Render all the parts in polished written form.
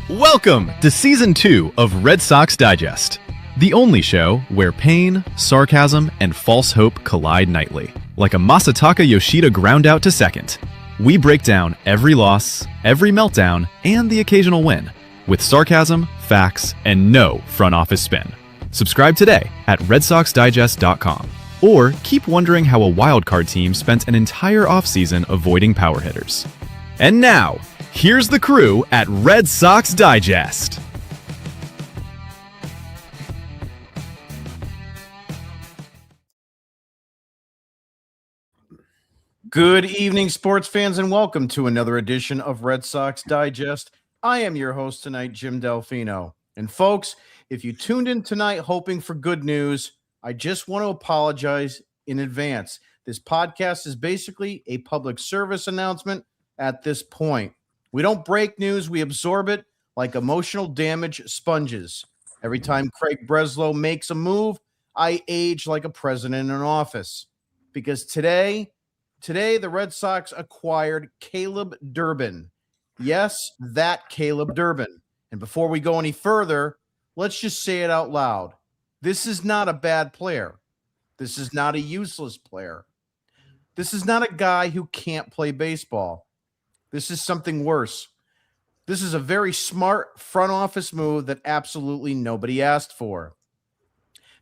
Welcome to Season 2 of Red Sox Digest, the only show where pain, sarcasm, and false hope collide nightly. Like a Masataka Yoshida ground out to second, we break down every loss, every meltdown, and the occasional win, with sarcasm, facts, and no front office spin. Subscribe today at RedSoxDigest.com, or keep wondering how a wildcard team spent an entire offseason avoiding power hitters. And now, here's the crew at Red Sox Digest. Good evening, sports fans, and welcome to another edition of Red Sox Digest. I am your host tonight, Jim Delfino. And folks, if you tuned in tonight hoping for good news, I just want to apologize in advance. This podcast is basically a public service announcement at this point. We don't break news, we absorb it like emotional damage sponges. Every time Craig Breslow makes a move, I age like a president in office. Because today the Red Sox acquired Caleb Durbin. Yes, that Caleb Durbin. And before we go any further, let's just say it out loud. This is not a bad player. This is not a useless player. This is not a guy who can't play baseball. This is something worse. This is a very smart front office move that absolutely nobody asked for.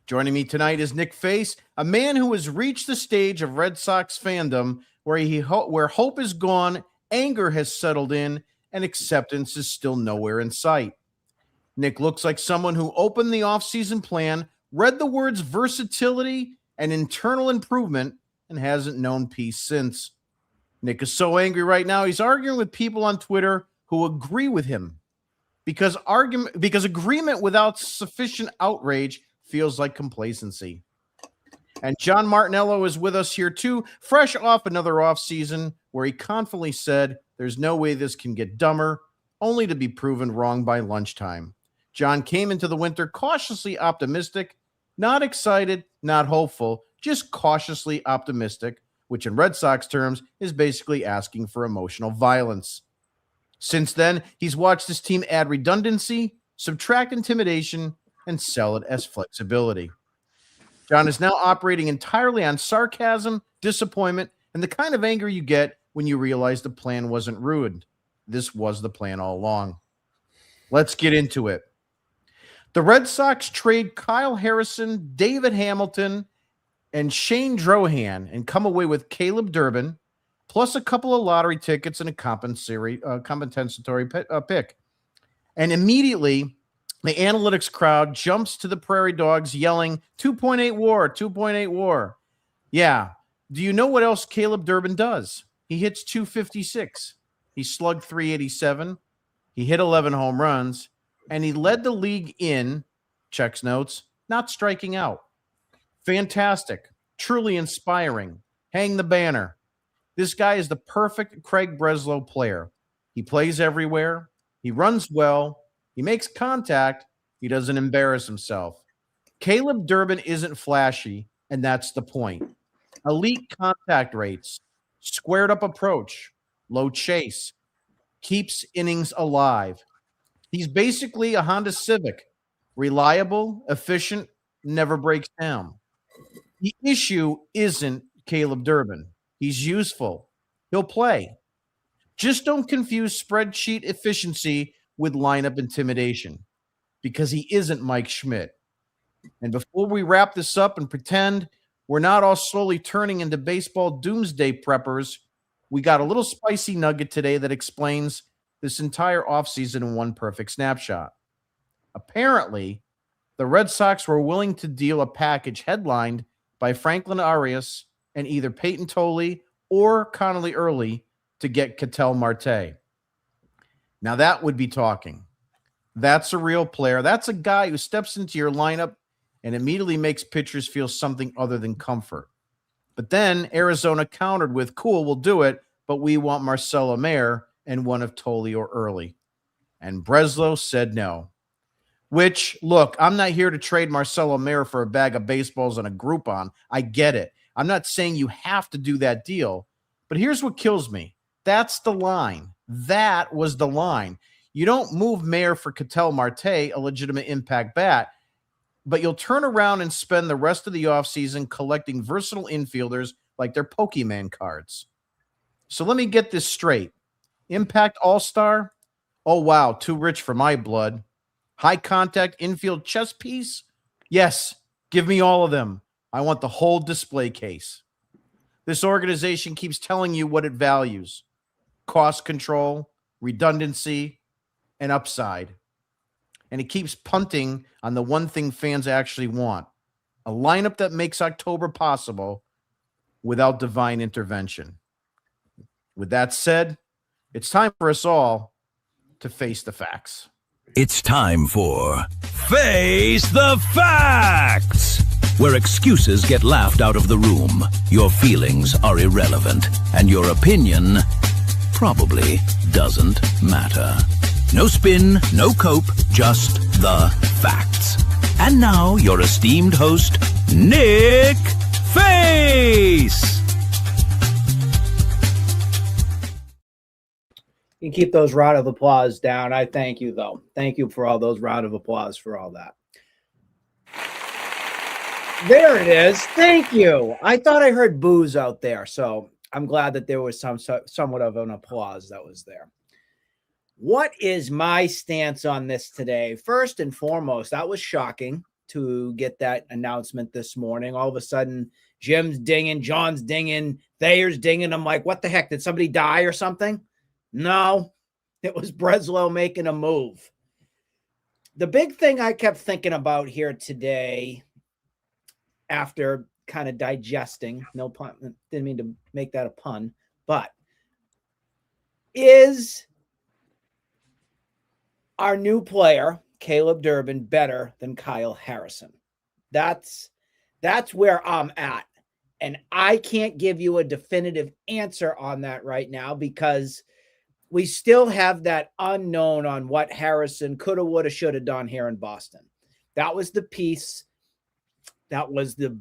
Joining me tonight is Nick Face, a man who has reached the stage of Red Sox fandom where hope is gone, anger has settled in, and acceptance is still nowhere in sight. Nick looks like someone who opened the offseason plan, read the words versatility and internal improvement, and hasn't known peace since. Nick is so angry right now, he's arguing with people on Twitter who agree with him because agreement without sufficient outrage feels like complacency. And John Martinello is with us here too, fresh off another offseason where he confidently said, "There's no way this can get dumber," only to be proven wrong by lunchtime. John came into the winter cautiously optimistic, not excited, not hopeful, just cautiously optimistic, which in Red Sox terms is basically asking for emotional violence. Since then, he's watched his team add redundancy, subtract intimidation, and sell it as flexibility. John is now operating entirely on sarcasm, disappointment, and the kind of anger you get when you realize the plan wasn't ruined. This was the plan all along. Let's get into it. The Red Sox trade Kyle Harrison, David Hamilton, and Shane Drohan and come away with Caleb Durbin, plus a couple of lottery tickets and a compensatory pick. And immediately, the analytics crowd jumps to the Prairie Dogs yelling, 2.8 WAR, 2.8 WAR. Yeah. Do you know what else Caleb Durbin does? He hits 256. He slugged 387. He hit 11 home runs. And he led the league in, checks notes, not striking out. Fantastic. Truly inspiring. Hang the banner. This guy is the perfect Craig Breslow player. He plays everywhere. He runs well. He makes contact. He doesn't embarrass himself. Caleb Durbin isn't flashy, and that's the point. Elite contact rates, squared up approach, low chase, keeps innings alive. He's basically a Honda Civic, reliable, efficient, never breaks down. The issue isn't Caleb Durbin. He's useful. He'll play. Just don't confuse spreadsheet efficiency with lineup intimidation, because he isn't Mike Schmidt. And before we wrap this up and pretend we're not all slowly turning into baseball doomsday preppers, we got a little spicy nugget today that explains this entire offseason in one perfect snapshot. Apparently, the Red Sox were willing to deal a package headlined by Franklin Arias and either Peyton Tolley or Connolly Early to get Ketel Marte. Now that would be talking. That's a real player. That's a guy who steps into your lineup and immediately makes pitchers feel something other than comfort. But then Arizona countered with, cool, we'll do it, but we want Marcelo Mayer and one of Tolley or Early. And Breslow said no. Which, look, I'm not here to trade Marcelo Mayer for a bag of baseballs and a Groupon. I get it. I'm not saying you have to do that deal. But here's what kills me. That's the line. That was the line. You don't move Mayer for Ketel Marte, a legitimate impact bat, but you'll turn around and spend the rest of the offseason collecting versatile infielders like their Pokemon cards. So let me get this straight. Impact All-Star? Oh, wow, too rich for my blood. High contact infield chess piece? Yes, give me all of them. I want the whole display case. This organization keeps telling you what it values: cost control, redundancy, and upside. And it keeps punting on the one thing fans actually want: a lineup that makes October possible without divine intervention. With that said, it's time for us all to face the facts. It's time for Face the Facts, where excuses get laughed out of the room, your feelings are irrelevant, and your opinion probably doesn't matter. No spin, no cope, just the facts. And now, your esteemed host, Nick Face. You can keep those round of applause down. I thank you, though. Thank you for all those round of applause for all that. There it is. Thank you. I thought I heard boos out there, so I'm glad that there was somewhat of an applause that was there. What is my stance on this today? First and foremost, that was shocking to get that announcement this morning. All of a sudden, Jim's dinging, John's dinging, Thayer's dinging. I'm like, what the heck? Did somebody die or something? No, it was Breslow making a move. The big thing I kept thinking about here today, after kind of digesting, no pun, didn't mean to make that a pun, but is our new player, Caleb Durbin, better than Kyle Harrison? That's where I'm at. And I can't give you a definitive answer on that right now because we still have that unknown on what Harrison coulda, woulda, shoulda done here in Boston. That was the piece. That was the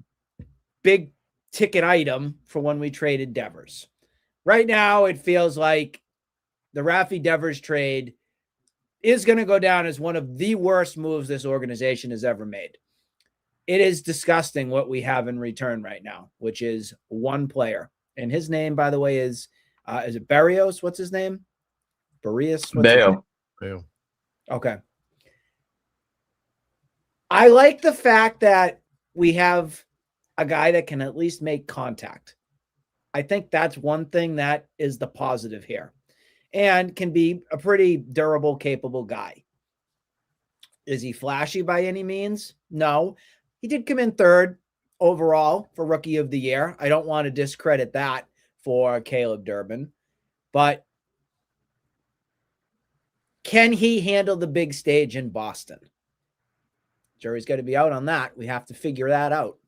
big ticket item for when we traded Devers. Right now, it feels like the Rafi Devers trade is going to go down as one of the worst moves this organization has ever made. It is disgusting what we have in return right now, which is one player. And his name, by the way, is it Barrios? What's his name? Barrios? Bayo. Okay. I like the fact that we have a guy that can at least make contact. I think that's one thing that is the positive here, and can be a pretty durable, capable guy. Is he flashy by any means? No. He did come in third overall for Rookie of the Year. I don't want to discredit that for Caleb Durbin, but can he handle the big stage in Boston? Jury's got to be out on that. We have to figure that out.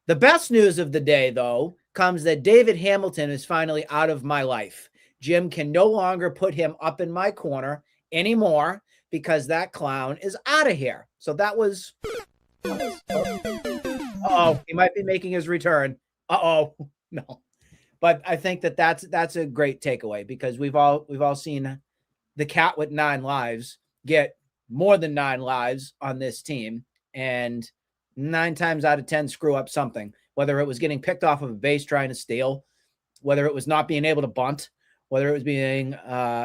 The best news of the day, though, comes that David Hamilton is finally out of my life. Jim can no longer put him up in my corner anymore because that clown is out of here. So that was... Uh-oh, he might be making his return. Uh-oh, no. But I think that's a great takeaway because we've all seen the cat with 9 lives get more than 9 lives on this team, and 9 times out of 10 screw up something, whether it was getting picked off of a base trying to steal, whether it was not being able to bunt, whether it was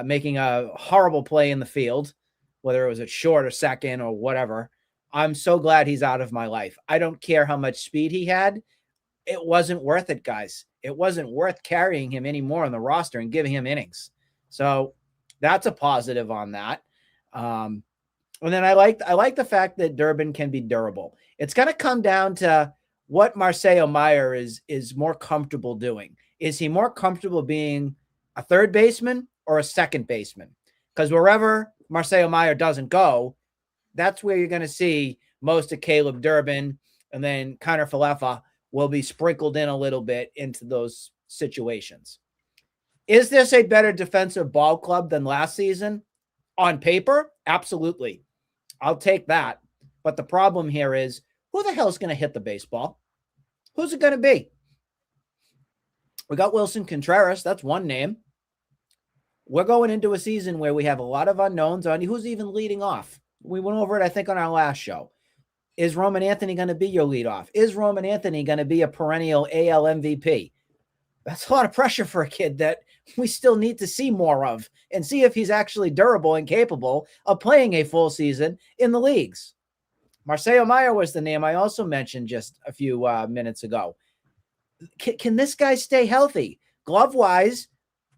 making a horrible play in the field, whether it was a short or second or whatever. I'm so glad he's out of my life. I don't care how much speed he had. It wasn't worth it, guys. It wasn't worth carrying him anymore on the roster and giving him innings. So that's a positive on that. And then I like the fact that Durbin can be durable. It's going to come down to what Marcelo Meyer is more comfortable doing. Is he more comfortable being a third baseman or a second baseman? Because wherever Marcelo Meyer doesn't go, that's where you're going to see most of Caleb Durbin, and then Connor Falefa will be sprinkled in a little bit into those situations. Is this a better defensive ball club than last season? On paper, absolutely. I'll take that. But the problem here is, who the hell is going to hit the baseball? Who's it going to be? We got Wilson Contreras. That's one name. we're going into a season where we have a lot of unknowns on who's even leading off. We went over it, I think, on our last show. Is Roman Anthony going to be your leadoff? Is Roman Anthony going to be a perennial AL MVP? That's a lot of pressure for a kid that we still need to see more of and see if he's actually durable and capable of playing a full season in the leagues. Marcelo Meyer was the name I also mentioned just a few minutes ago. Can this guy stay healthy? Glove-wise,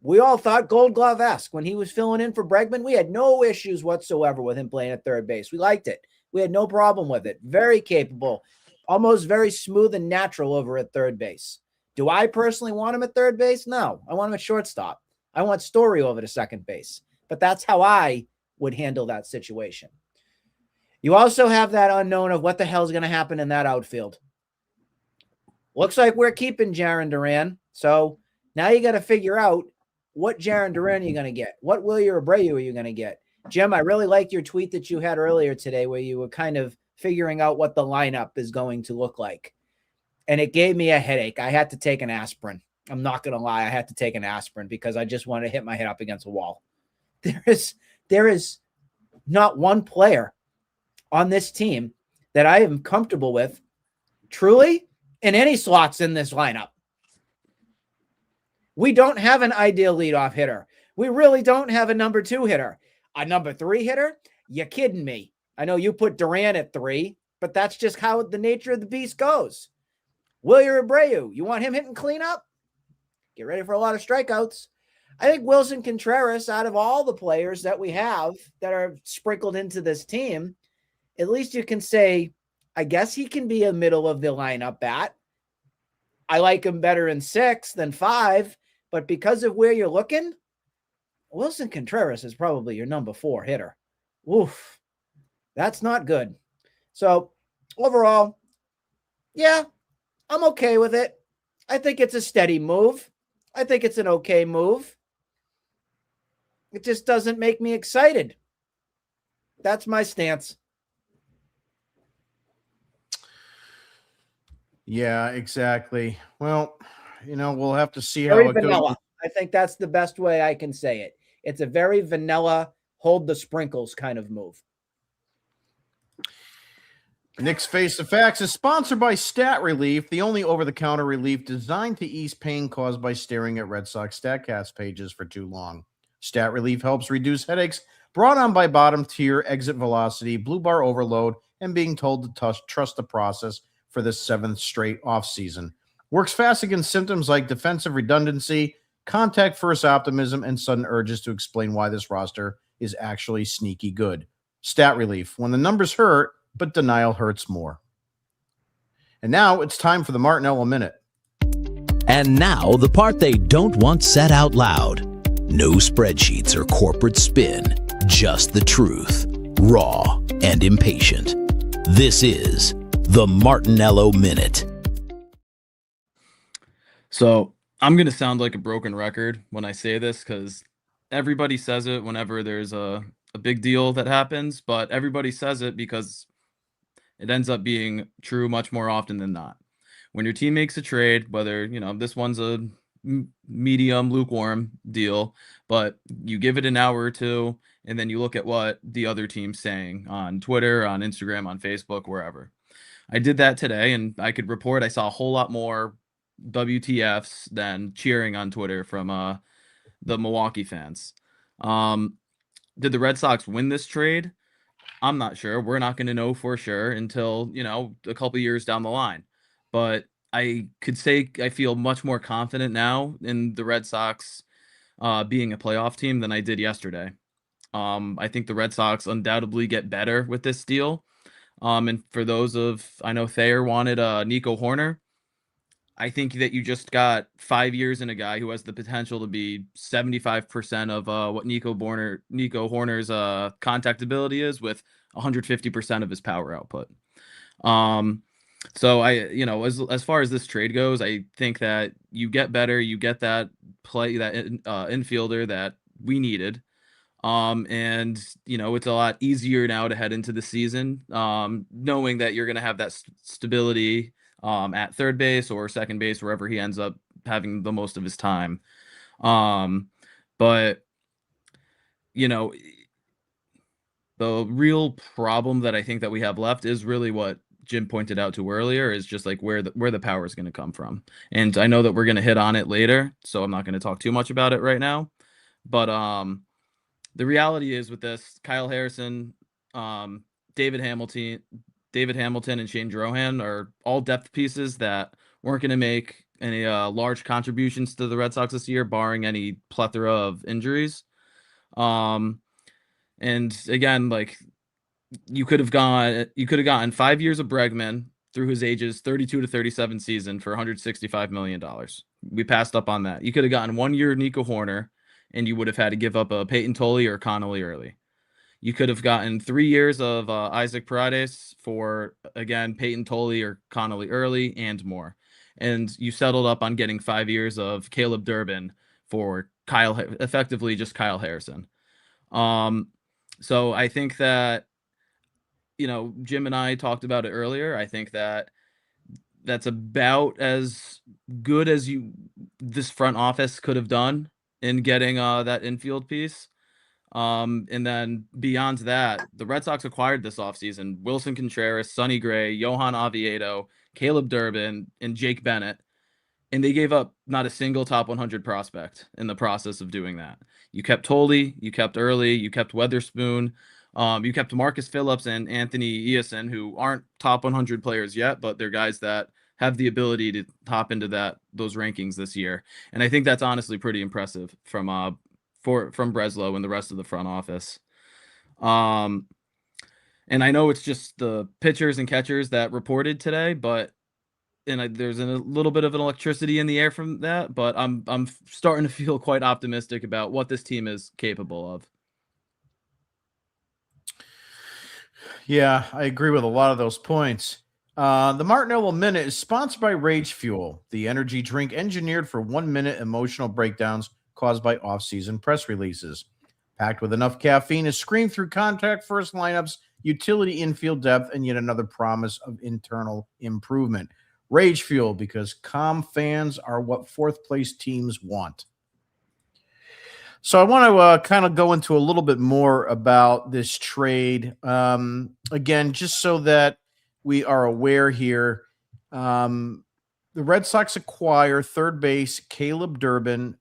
we all thought Gold Glove-esque. When he was filling in for Bregman, we had no issues whatsoever with him playing at third base. We liked it. We had no problem with it. Very capable, almost very smooth and natural over at third base. Do I personally want him at third base? No, I want him at shortstop. I want Story over to second base. But that's how I would handle that situation. You also have that unknown of what the hell is going to happen in that outfield. Looks like we're keeping Jarren Duran. So now you got to figure out what Jarren Duran you're going to get. What Wilyer Abreu are you going to get? Jim, I really liked your tweet that you had earlier today where you were kind of figuring out what the lineup is going to look like. And it gave me a headache. I had to take an aspirin. I'm not going to lie. I had to take an aspirin because I just wanted to hit my head up against a wall. There is not one player on this team that I am comfortable with truly in any slots in this lineup. We don't have an ideal leadoff hitter. We really don't have a number 2 hitter. A number 3 hitter? You kidding me? I know you put Duran at 3, but that's just how the nature of the beast goes. Wilyer Abreu, you want him hitting cleanup? Get ready for a lot of strikeouts. I think Wilson Contreras, out of all the players that we have that are sprinkled into this team, at least you can say, I guess he can be a middle of the lineup bat. I like him better in 6 than 5, but because of where you're looking, Wilson Contreras is probably your number 4 hitter. Oof, that's not good. So overall, yeah, I'm okay with it. I think it's a steady move. I think it's an okay move. It just doesn't make me excited. That's my stance. Yeah, exactly. Well, we'll have to see Very how it vanilla. goes. I think that's the best way I can say it. It's a very vanilla, hold the sprinkles kind of move. Nick's Face the Facts is sponsored by Stat Relief, the only over-the-counter relief designed to ease pain caused by staring at Red Sox StatCast pages for too long. Stat Relief helps reduce headaches brought on by bottom-tier exit velocity, blue bar overload, and being told to trust the process for the 7th straight offseason. Works fast against symptoms like defensive redundancy, contact-first optimism, and sudden urges to explain why this roster is actually sneaky good. Stat Relief, when the numbers hurt, but denial hurts more. And now it's time for the Martinello Minute. And now the part they don't want said out loud. No spreadsheets or corporate spin, just the truth, raw and impatient. This is the Martinello Minute. So I'm going to sound like a broken record when I say this because everybody says it whenever there's a big deal that happens, but everybody says it because it ends up being true much more often than not. When your team makes a trade, whether, this one's a medium, lukewarm deal, but you give it an hour or two, and then you look at what the other team's saying on Twitter, on Instagram, on Facebook, wherever. I did that today, and I could report I saw a whole lot more WTFs than cheering on Twitter from the Milwaukee fans. Did the Red Sox win this trade? I'm not sure. We're not going to know for sure until, a couple years down the line. But I could say I feel much more confident now in the Red Sox being a playoff team than I did yesterday. I think the Red Sox undoubtedly get better with this deal. And for those I know Thayer wanted Nico Horner. I think that you just got 5 years in a guy who has the potential to be 75% of what Nico Horner's contact ability is with 150% of his power output. So as far as this trade goes, I think that you get better, you get that infielder that we needed. And it's a lot easier now to head into the season, knowing that you're going to have that stability at third base or second base, wherever he ends up having the most of his time. But you know, the real problem that I think that we have left is really what Jim pointed out to earlier, is just like where the power is going to come from. And I know that we're going to hit on it later, so I'm not going to talk too much about it right now. But the reality is with this, Kyle Harrison, um, David Hamilton, and Shane Drohan are all depth pieces that weren't going to make any large contributions to the Red Sox this year, barring any plethora of injuries. And again, like you could have gotten 5 years of Bregman through his ages 32 to 37 season for $165 million. We passed up on that. You could have gotten 1 year Nico Horner, and you would have had to give up a Peyton Tolley or Connolly early. You could have gotten 3 years of Isaac Paredes for, again, Peyton Tolley or Connolly early and more. And you settled up on getting 5 years of Caleb Durbin for effectively just Kyle Harrison. So I think that, Jim and I talked about it earlier. I think that that's about as good as this front office could have done in getting that infield piece. And then beyond that, the Red Sox acquired this offseason Wilson Contreras, Sonny Gray, Johan Oviedo, Caleb Durbin, and Jake Bennett. And they gave up not a single top 100 prospect in the process of doing that. You kept Tolley, you kept Early, you kept Weatherspoon, you kept Marcus Phillips and Anthony Eason, who aren't top 100 players yet, but they're guys that have the ability to hop into those rankings this year. And I think that's honestly pretty impressive from Breslow and the rest of the front office. And I know it's just the pitchers and catchers that reported today, but there's a little bit of an electricity in the air from that, but I'm starting to feel quite optimistic about what this team is capable of. Yeah, I agree with a lot of those points. The Martinello Minute is sponsored by Rage Fuel, the energy drink engineered for 1 minute emotional breakdowns caused by off-season press releases. Packed with enough caffeine to scream through contact first lineups, utility infield depth, and yet another promise of internal improvement. Rage Fuel, because calm fans are what fourth place teams want. So I want to kind of go into a little bit more about this trade. Again, just so that we are aware here, the Red Sox acquire third base Caleb Durbin,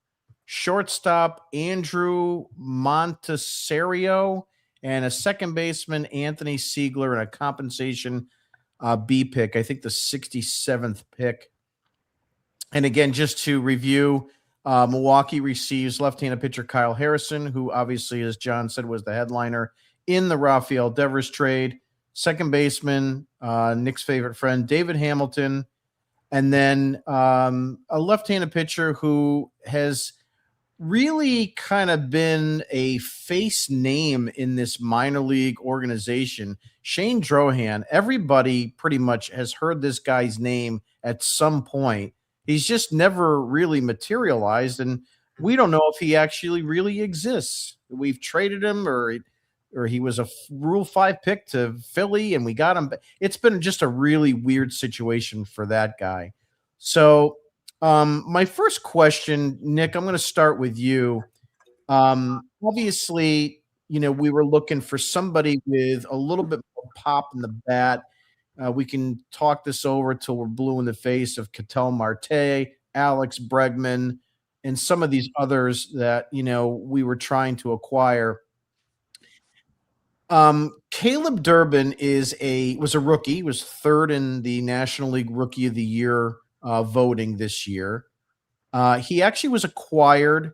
shortstop Andrew Montessario, and a second baseman Anthony Siegler, and a compensation B pick, I think the 67th pick. And again, just to review, Milwaukee receives left-handed pitcher Kyle Harrison, who obviously, as John said, was the headliner in the Rafael Devers trade. Second baseman, Nick's favorite friend, David Hamilton. And then a left-handed pitcher who has really kind of been a face name in this minor league organization, Shane Drohan. Everybody pretty much has heard this guy's name at some point. He's just never really materialized, and we don't know if he actually really exists. We've traded him, or he was a Rule 5 pick to Philly, and we got him. It's been just a really weird situation for that guy. So my first question, Nick, I'm going to start with you. Obviously, we were looking for somebody with a little bit more pop in the bat. We can talk this over till we're blue in the face of Ketel Marte, Alex Bregman, and some of these others that, we were trying to acquire. Caleb Durbin was a rookie, was third in the National League Rookie of the Year voting this year. He actually was acquired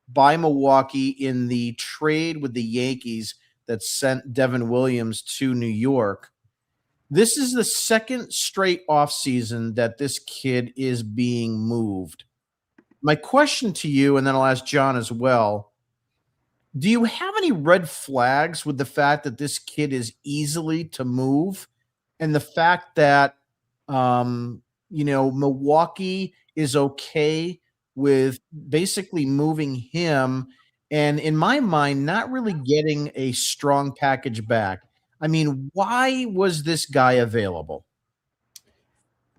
by Milwaukee in the trade with the Yankees that sent Devin Williams to New York. This is the second straight offseason that this kid is being moved. My question to you, and then I'll ask John as well, do you have any red flags with the fact that this kid is easily to move, and the fact that Milwaukee is okay with basically moving him, and in my mind, not really getting a strong package back? I mean, why was this guy available?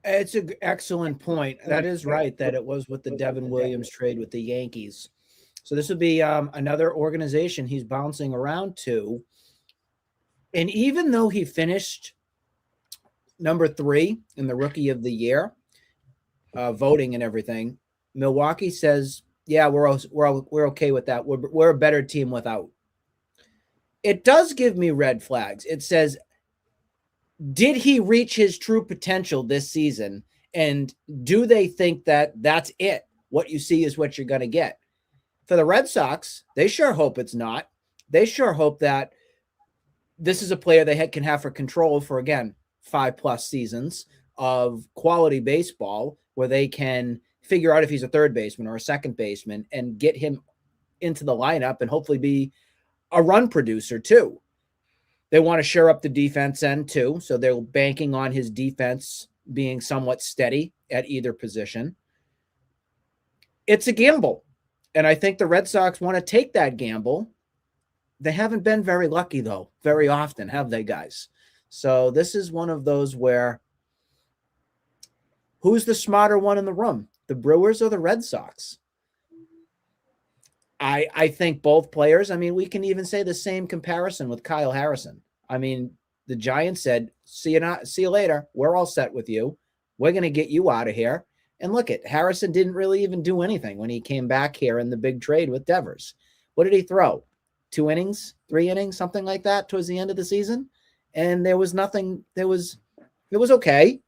It's an excellent point. That is right, that it was with the Devin Williams trade with the Yankees. So this would be another organization he's bouncing around to. And even though he finished number 3 in the Rookie of the Year voting and everything, Milwaukee says, "Yeah, we're okay with that. We're a better team without." It does give me red flags. It says, did he reach his true potential this season? And do they think that that's it? What you see is what you're going to get. For the Red Sox, they sure hope it's not. They sure hope that this is a player they can have for control for, again, 5+ seasons of quality baseball where they can figure out if he's a third baseman or a second baseman and get him into the lineup and hopefully be a run producer too. They want to shore up the defense end too. So they're banking on his defense being somewhat steady at either position. It's a gamble. And I think the Red Sox want to take that gamble. They haven't been very lucky, though, very often, have they, guys? So this is one of those where who's the smarter one in the room, the Brewers or the Red Sox? I think both players. I mean, we can even say the same comparison with Kyle Harrison. I mean, the Giants said, see you later. We're all set with you. We're going to get you out of here. And look at Harrison didn't really even do anything when he came back here in the big trade with Devers. What did he throw? 2 innings, 3 innings, something like that towards the end of the season. And there was nothing. It was okay.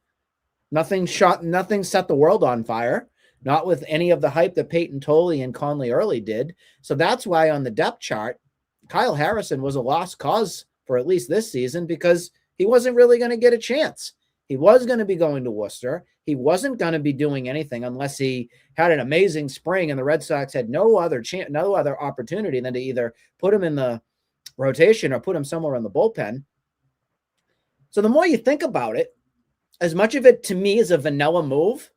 Nothing set the world on fire. Not with any of the hype that Peyton Tolley and Conley Early did. So that's why on the depth chart, Kyle Harrison was a lost cause for at least this season because he wasn't really going to get a chance. He was going to be going to Worcester. He wasn't going to be doing anything unless he had an amazing spring and the Red Sox had no other opportunity than to either put him in the rotation or put him somewhere in the bullpen. So the more you think about it, as much of it to me is a vanilla move,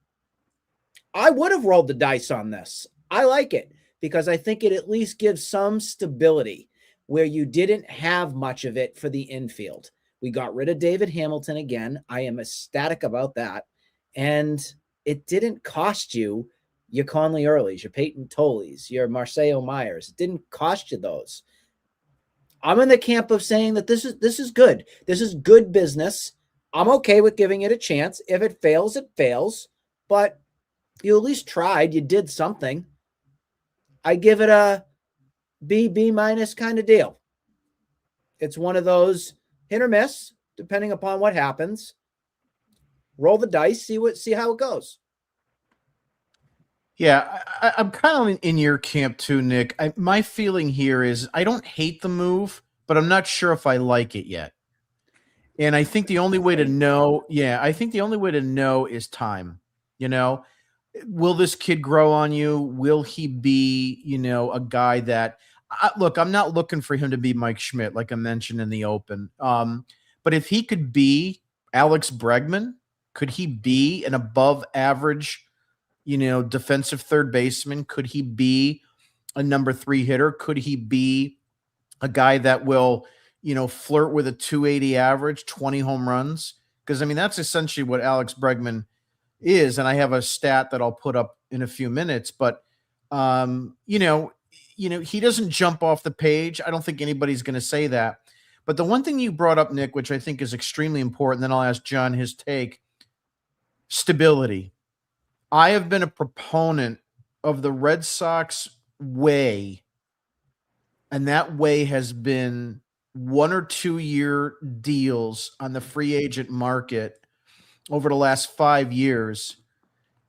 I would have rolled the dice on this. I like it because I think it at least gives some stability where you didn't have much of it for the infield. We got rid of David Hamilton again. I am ecstatic about that. And it didn't cost you your Conley Earlys, your Peyton Tolleys, your Marcelo Myers. It didn't cost you those. I'm in the camp of saying that this is good. This is good business. I'm okay with giving it a chance. If it fails, it fails. But you at least tried. You did something. I give it a B minus kind of deal. It's one of those hit or miss, depending upon what happens. Roll the dice, see how it goes. Yeah, I'm kind of in your camp too, Nick. My feeling here is I don't hate the move, but I'm not sure if I like it yet. And I think the only way to know, is time. You know, will this kid grow on you? Will he be, a guy that look, I'm not looking for him to be Mike Schmidt, like I mentioned in the open. But if he could be Alex Bregman, could he be an above average, defensive third baseman? Could he be a number 3 hitter? Could he be a guy that will, flirt with a 280 average, 20 home runs? Because, I mean, that's essentially what Alex Bregman is. And I have a stat that I'll put up in a few minutes. But, he doesn't jump off the page. I don't think anybody's going to say that. But the one thing you brought up, Nick, which I think is extremely important, then I'll ask John his take, stability. I have been a proponent of the Red Sox way, and that way has been 1 or 2 year deals on the free agent market over the last 5 years,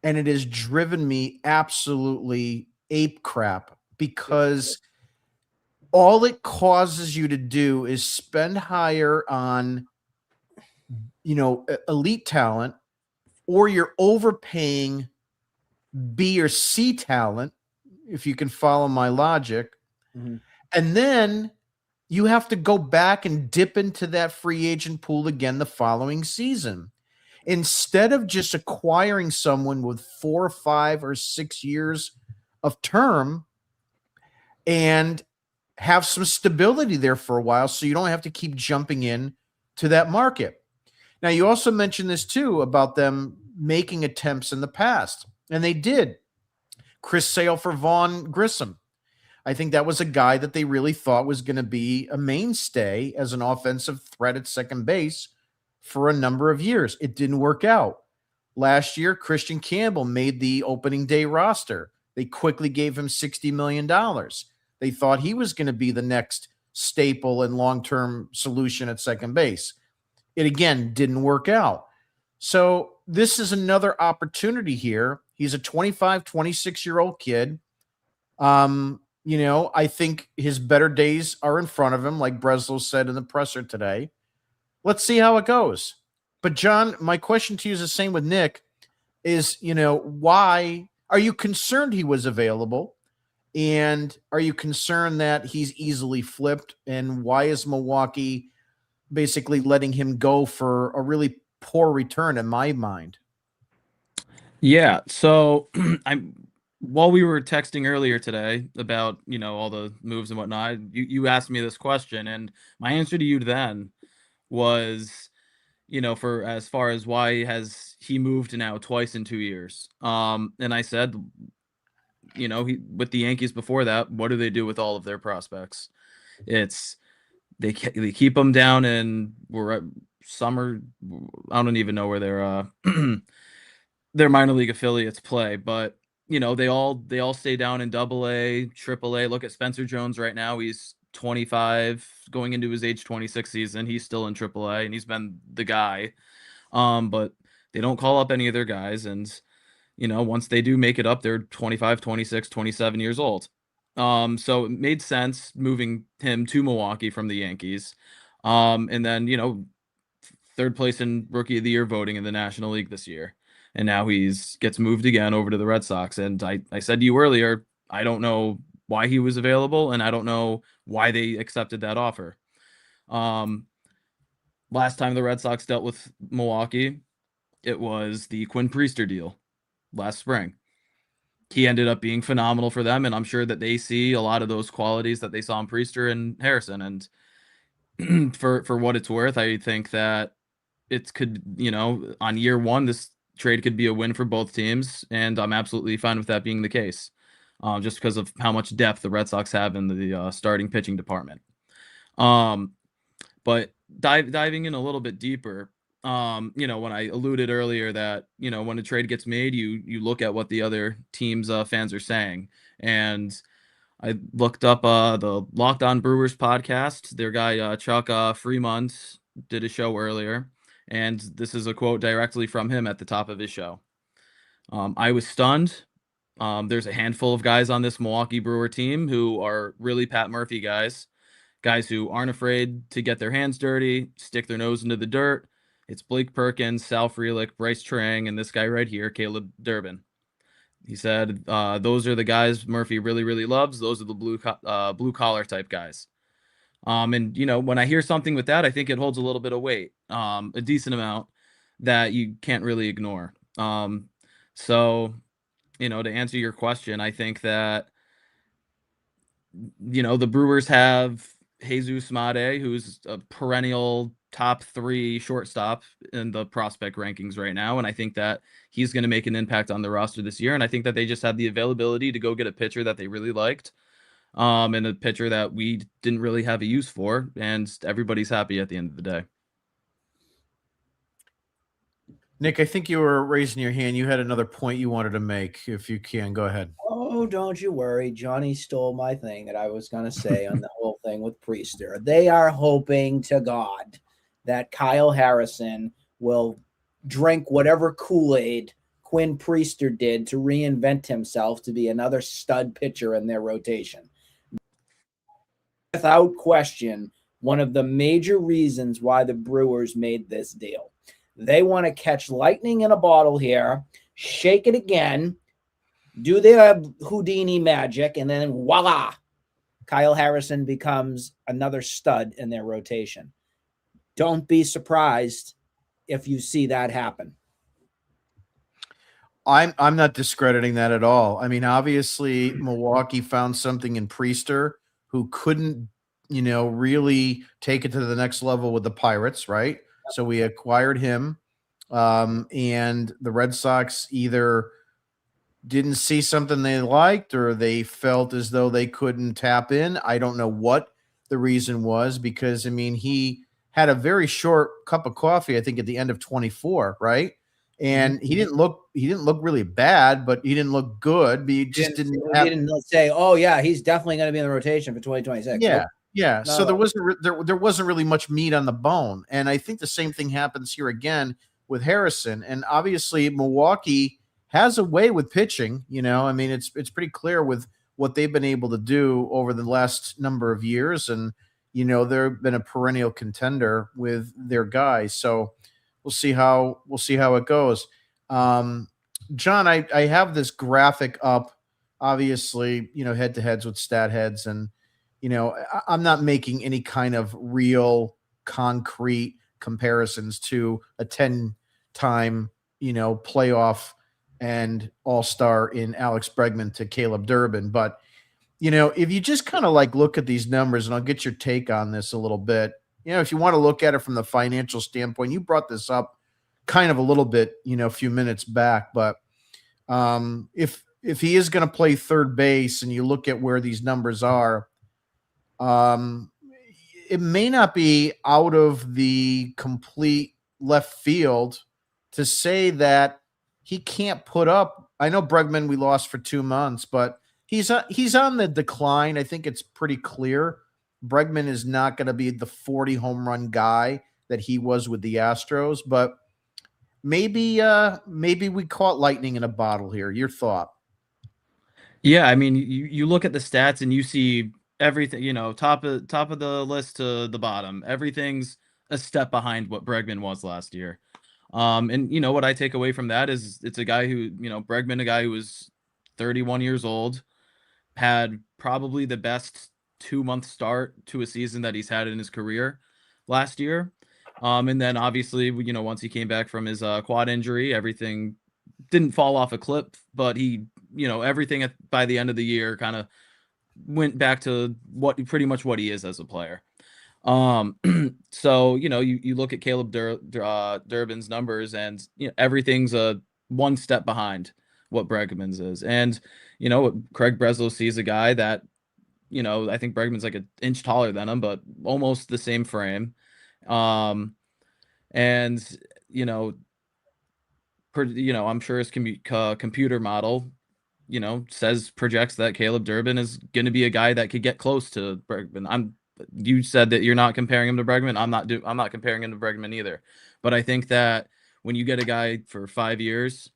and it has driven me absolutely ape crap because all it causes you to do is spend higher on, elite talent, or you're overpaying B or C talent, if you can follow my logic. Mm-hmm. And then you have to go back and dip into that free agent pool again the following season. Instead of just acquiring someone with 4 or 5 or 6 years of term and have some stability there for a while so you don't have to keep jumping in to that market. Now, you also mentioned this too about them making attempts in the past, and they did. Chris Sale for Vaughn Grissom. I think that was a guy that they really thought was going to be a mainstay as an offensive threat at second base for a number of years. It didn't work out. Last year, Christian Campbell made the opening day roster. They quickly gave him $60 million. They thought he was going to be the next staple and long-term solution at second base. It again didn't work out. So this is another opportunity here. He's a 25, 26-year-old kid. I think his better days are in front of him, like Breslow said in the presser today. Let's see how it goes. But John, my question to you is the same with Nick, is, why are you concerned he was available? And are you concerned that he's easily flipped? And why is Milwaukee basically letting him go for a really poor return in my mind? Yeah. So while we were texting earlier today about, all the moves and whatnot, you asked me this question, and my answer to you then was, for as far as why has he moved now twice in 2 years. And I said, with the Yankees before that, what do they do with all of their prospects? It's they keep them down in summer. I don't even know where their minor league affiliates play, but they all stay down in AA, AAA. Look at Spencer Jones right now. He's 25, going into his age 26 season. He's still in AAA, and he's been the guy. But they don't call up any of their guys, and once they do make it up, they're 25, 26, 27 years old. So it made sense moving him to Milwaukee from the Yankees. And then, third place in Rookie of the Year voting in the National League this year. And now gets moved again over to the Red Sox. And I said to you earlier, I don't know why he was available, and I don't know why they accepted that offer. Last time the Red Sox dealt with Milwaukee, it was the Quinn Priester deal last spring. He ended up being phenomenal for them, and I'm sure that they see a lot of those qualities that they saw in Priester and Harrison. And for what it's worth, I think that it could, on year one, this trade could be a win for both teams, and I'm absolutely fine with that being the case, just because of how much depth the Red Sox have in the starting pitching department. But diving in a little bit deeper, when I alluded earlier that, when a trade gets made, you look at what the other team's fans are saying. And I looked up the Locked On Brewers podcast. Their guy, Chuck Fremont, did a show earlier. And this is a quote directly from him at the top of his show. I was stunned. There's a handful of guys on this Milwaukee Brewer team who are really Pat Murphy guys who aren't afraid to get their hands dirty, stick their nose into the dirt. It's Blake Perkins, Sal Frelick, Bryce Trang, and this guy right here, Caleb Durbin. He said, those are the guys Murphy really, really loves. Those are the blue collar type guys. And, when I hear something with that, I think it holds a little bit of weight, a decent amount that you can't really ignore. So, to answer your question, I think that, the Brewers have Jesus Made, who's a perennial top 3 shortstop in the prospect rankings right now. And I think that he's going to make an impact on the roster this year. And I think that they just had the availability to go get a pitcher that they really liked, and a pitcher that we didn't really have a use for. And everybody's happy at the end of the day. Nick, I think you were raising your hand. You had another point you wanted to make. If you can, go ahead. Oh, don't you worry. Johnny stole my thing that I was going to say on the whole thing with Priester. They are hoping to God that Kyle Harrison will drink whatever Kool-Aid Quinn Priester did to reinvent himself to be another stud pitcher in their rotation. Without question, one of the major reasons why the Brewers made this deal. They want to catch lightning in a bottle here, shake it again, do their Houdini magic, and then voila, Kyle Harrison becomes another stud in their rotation. Don't be surprised if you see that happen. I'm not discrediting that at all. I mean, obviously, Milwaukee found something in Priester who couldn't, really take it to the next level with the Pirates, right? So we acquired him, and the Red Sox either didn't see something they liked, or they felt as though they couldn't tap in. I don't know what the reason was, because I mean, he had a very short cup of coffee, I think, at the end of 24, right? And he didn't look really bad, but he didn't look good. But he just didn't He have. didn't say, "Oh yeah, he's definitely going to be in the rotation for 2026." Yeah, Nope. yeah. So No. there wasn't really much meat on the bone, and I think the same thing happens here again with Harrison. And obviously, Milwaukee has a way with pitching. I mean, it's pretty clear with what they've been able to do over the last number of years, and they've been a perennial contender with their guys. So we'll see how it goes. John, I have this graphic up, obviously, head to heads with stat heads, and I'm not making any kind of real concrete comparisons to a 10-time, playoff and all-star in Alex Bregman to Caleb Durbin. But, if you just kind of like look at these numbers, and I'll get your take on this a little bit, if you want to look at it from the financial standpoint, you brought this up kind of a little bit, a few minutes back, but if he is going to play third base and you look at where these numbers are, it may not be out of the complete left field to say that he can't put up. I know Bregman we lost for 2 months, but he's on the decline. I think it's pretty clear. Bregman is not going to be the 40 home run guy that he was with the Astros, but maybe we caught lightning in a bottle here. Your thought? Yeah, I mean, you look at the stats and you see everything, top of the list to the bottom. Everything's a step behind what Bregman was last year. And what I take away from that is it's a guy who, Bregman, a guy who was 31 years old, had probably the best 2-month start to a season that he's had in his career last year. And then obviously, once he came back from his quad injury, everything didn't fall off a cliff, but he, everything by the end of the year kind of went back to pretty much what he is as a player. So, you look at Caleb Durbin's numbers, and everything's a one step behind what Bregman's is. And, Craig Breslow sees a guy that, I think Bregman's like an inch taller than him, but almost the same frame. And, I'm sure his computer model, projects that Caleb Durbin is going to be a guy that could get close to Bregman. You said that you're not comparing him to Bregman. I'm not comparing him to Bregman either. But I think that when you get a guy for 5 years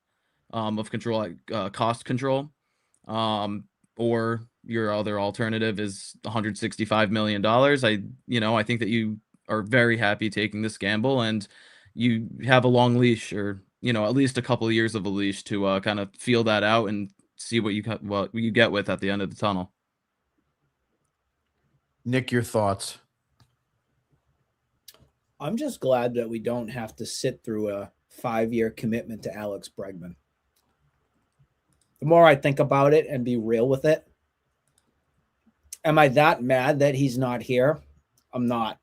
of control, cost control, or your other alternative is $165 million, I think that you are very happy taking this gamble, and you have a long leash, or at least a couple of years of a leash to kind of feel that out and see what you get with at the end of the tunnel. Nick, your thoughts? I'm just glad that we don't have to sit through a 5-year commitment to Alex Bregman. The more I think about it and be real with it, am I that mad that he's not here? I'm not.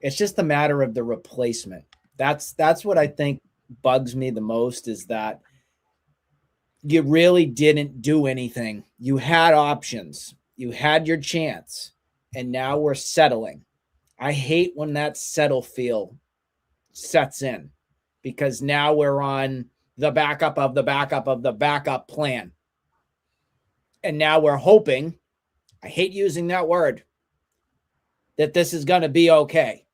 It's just a matter of the replacement. That's what I think bugs me the most, is that you really didn't do anything. You had options. You had your chance. And now we're settling. I hate when that settle feel sets in, because now we're on the backup of the backup of the backup plan. And now we're hoping, I hate using that word, that this is going to be okay.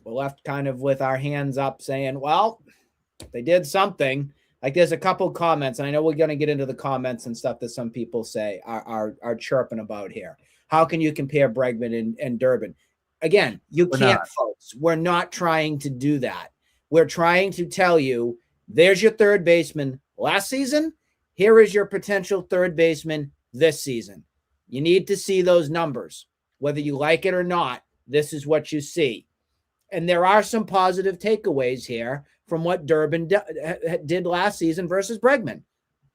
We're left kind of with our hands up saying, well, they did something. Like, there's a couple comments, and I know we're going to get into the comments and stuff that some people say are chirping about here. How can you compare Bregman and Durbin? Again, you can't, folks. We're not trying to do that. We're trying to tell you, there's your third baseman last season. Here is your potential third baseman this season. You need to see those numbers. Whether you like it or not, this is what you see. And there are some positive takeaways here from what Durbin did last season versus Bregman.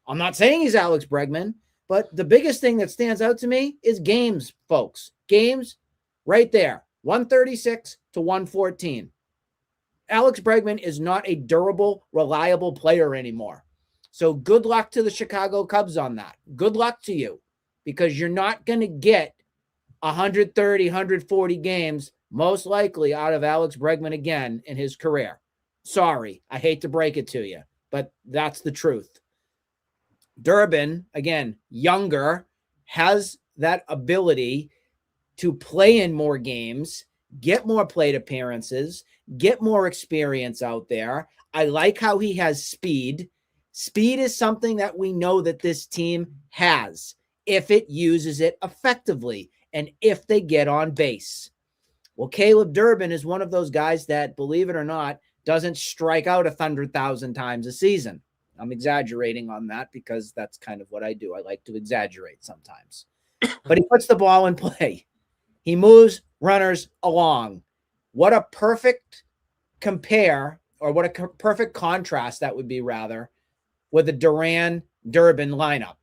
I'm not saying he's Alex Bregman, but the biggest thing that stands out to me is games, folks. Games right there, 136 to 114. Alex Bregman is not a durable, reliable player anymore. So good luck to the Chicago Cubs on that. Good luck to you, because you're not going to get 130, 140 games most likely out of Alex Bregman again in his career. Sorry, I hate to break it to you, but that's the truth. Durbin, again, younger, has that ability to play in more games, get more plate appearances, get more experience out there. I like how he has speed. Speed is something that we know that this team has if it uses it effectively and if they get on base. Well, Caleb Durbin is one of those guys that, believe it or not, doesn't strike out 100,000 times a season. I'm exaggerating on that because that's kind of what I do. I like to exaggerate sometimes. But he puts the ball in play. He moves runners along. What a perfect compare, or what a perfect contrast that would be, rather, with the Duran-Durbin lineup.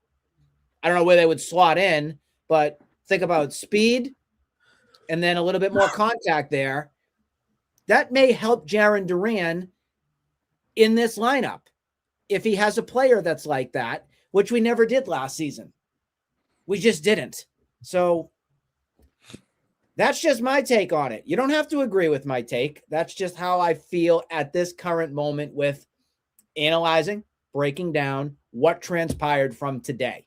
I don't know where they would slot in, but think about speed and then a little bit more contact there. That may help Jarren Duran in this lineup if he has a player that's like that, which we never did last season. We just didn't. So that's just my take on it. You don't have to agree with my take. That's just how I feel at this current moment with analyzing, breaking down what transpired from today.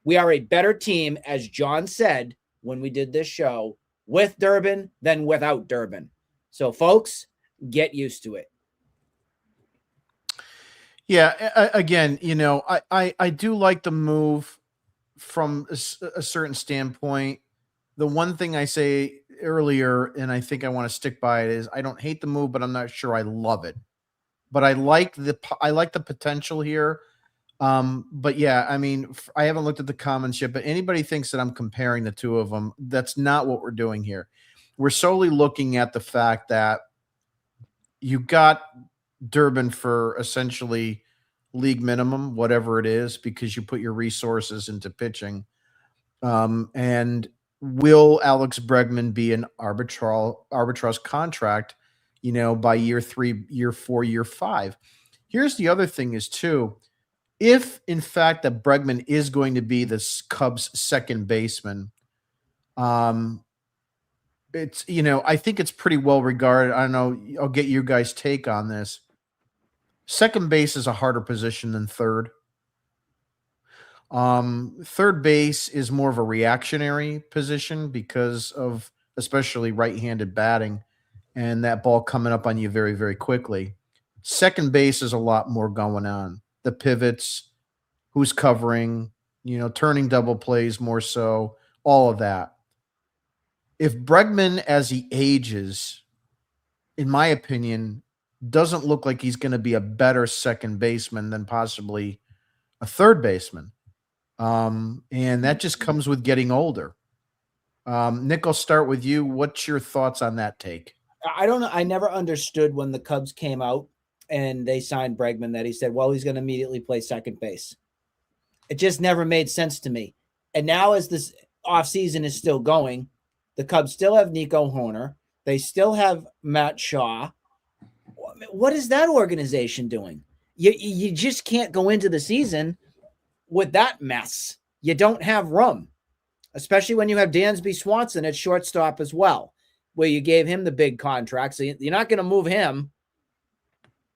We are a better team, as John said when we did this show, with Durbin than without Durbin. So, folks, get used to it. Yeah, again, I do like the move from a certain standpoint. The one thing I say earlier, and I think I want to stick by it, is I don't hate the move, but I'm not sure I love it. But I like the potential here. But yeah, I mean, I haven't looked at the comments yet, but anybody thinks that I'm comparing the two of them, that's not what we're doing here. We're solely looking at the fact that you got Durbin for essentially league minimum, whatever it is, because you put your resources into pitching. And will Alex Bregman be an arbitrage contract, by year 3, year 4, year 5? Here's the other thing is too, if in fact that Bregman is going to be the Cubs' second baseman, it's, I think it's pretty well regarded. I don't know. I'll get you guys' take on this. Second base is a harder position than third. Third base is more of a reactionary position because of especially right-handed batting and that ball coming up on you very, very quickly. Second base is a lot more going on. The pivots, who's covering, turning double plays more so, all of that. If Bregman, as he ages, in my opinion, doesn't look like he's going to be a better second baseman than possibly a third baseman. And that just comes with getting older. Nick, I'll start with you. What's your thoughts on that take? I don't know. I never understood when the Cubs came out and they signed Bregman that he said, well, he's going to immediately play second base. It just never made sense to me. And now as this offseason is still going, the Cubs still have Nico Hoerner. They still have Matt Shaw. What is that organization doing? You just can't go into the season with that mess. You don't have room, especially when you have Dansby Swanson at shortstop as well, where you gave him the big contract. So you're not going to move him.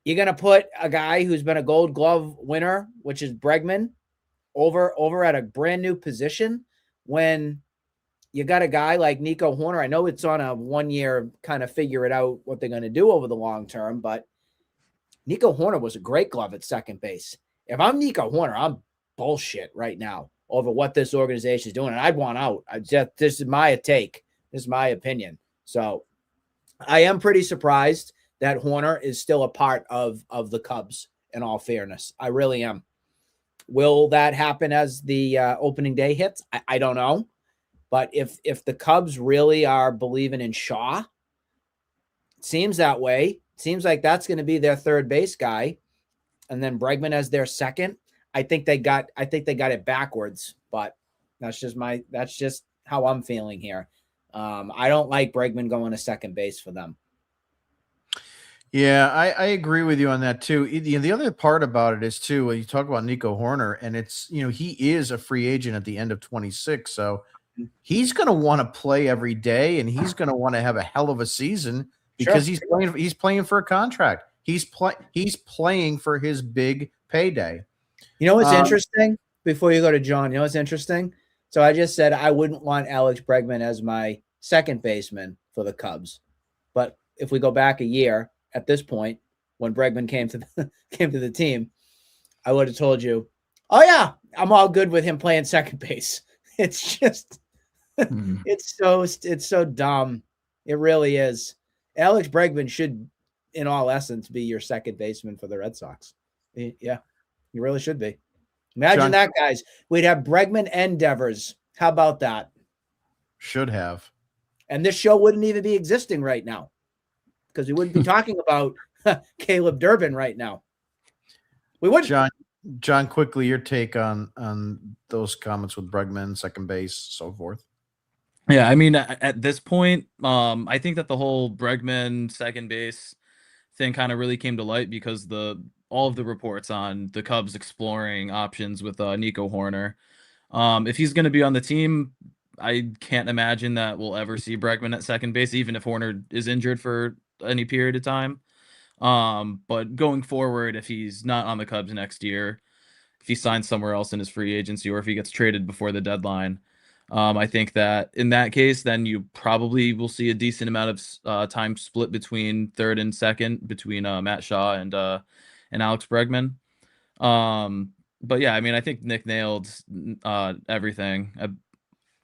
You're going to put a guy who's been a Gold Glove winner, which is Bregman, over at a brand new position when you got a guy like Nico Hoerner. I know it's on a 1 year kind of figure it out what they're going to do over the long term, but Nico Hoerner was a great glove at second base. If I'm Nico Hoerner, I'm bullshit right now over what this organization is doing, and I'd want out. This is my take. This is my opinion. So I am pretty surprised that Hoerner is still a part of the Cubs, in all fairness. I really am. Will that happen as the opening day hits? I don't know. But if the Cubs really are believing in Shaw, it seems that way. It seems like that's going to be their third base guy, and then Bregman as their second. I think they got it backwards, but that's just how I'm feeling here. I don't like Bregman going to second base for them. Yeah, I agree with you on that too. The other part about it is too, when you talk about Nico Horner, and it's, he is a free agent at the end of 26. So he's going to want to play every day, and he's going to want to have a hell of a season because Sure. he's playing for a contract. He's playing for his big payday. You know what's Um, interesting? Before you go to John, you know what's interesting? So I just said I wouldn't want Alex Bregman as my second baseman for the Cubs. But if we go back a year at this point, when Bregman came to the team, I would have told you, "Oh yeah, I'm all good with him playing second base." It's just it's so dumb. It really is. Alex Bregman should, in all essence, be your second baseman for the Red Sox. Yeah, he really should be. Imagine John that, guys. We'd have Bregman and Devers. How about that? should have. And this show wouldn't even be existing right now because we wouldn't be talking about Caleb Durbin right now. We wouldn't. John, quickly, your take on those comments with Bregman, second base, so forth. Yeah, I mean, at this point, I think that the whole Bregman second base thing kind of really came to light because all of the reports on the Cubs exploring options with Nico Horner. If he's going to be on the team, I can't imagine that we'll ever see Bregman at second base, even if Horner is injured for any period of time. But going forward, if he's not on the Cubs next year, if he signs somewhere else in his free agency, or if he gets traded before the deadline, I think that in that case, then you probably will see a decent amount of time split between third and second between Matt Shaw and Alex Bregman. But yeah, I mean, I think Nick nailed everything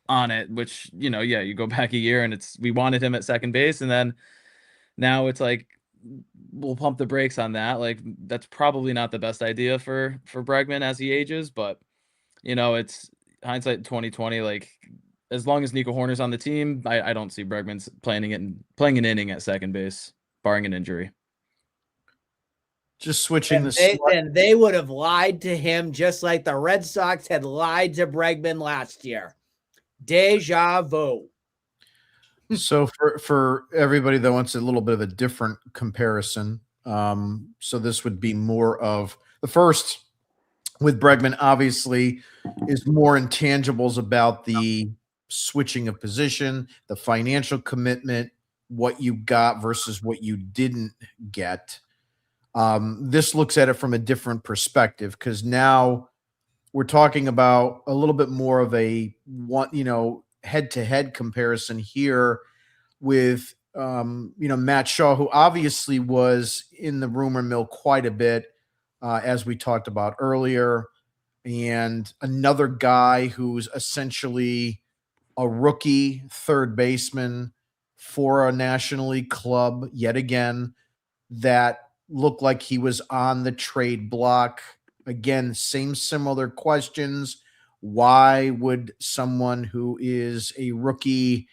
on it. Which, yeah, you go back a year and we wanted him at second base, and then now it's like we'll pump the brakes on that. Like, that's probably not the best idea for Bregman as he ages, but it's hindsight 2020. Like, as long as Nico Horner's on the team, I don't see Bregman's playing an inning at second base, barring an injury. Just switching And they would have lied to him just like the Red Sox had lied to Bregman last year. Deja vu. So for everybody that wants a little bit of a different comparison, so this would be more of the first with Bregman, obviously, is more intangibles about the switching of position, the financial commitment, what you got versus what you didn't get. This looks at it from a different perspective because now we're talking about a little bit more of a head-to-head comparison here with Matt Shaw, who obviously was in the rumor mill quite a bit, as we talked about earlier, and another guy who's essentially a rookie third baseman for a National League club yet again that looked like he was on the trade block. Again, same similar questions. Why would someone who is a rookie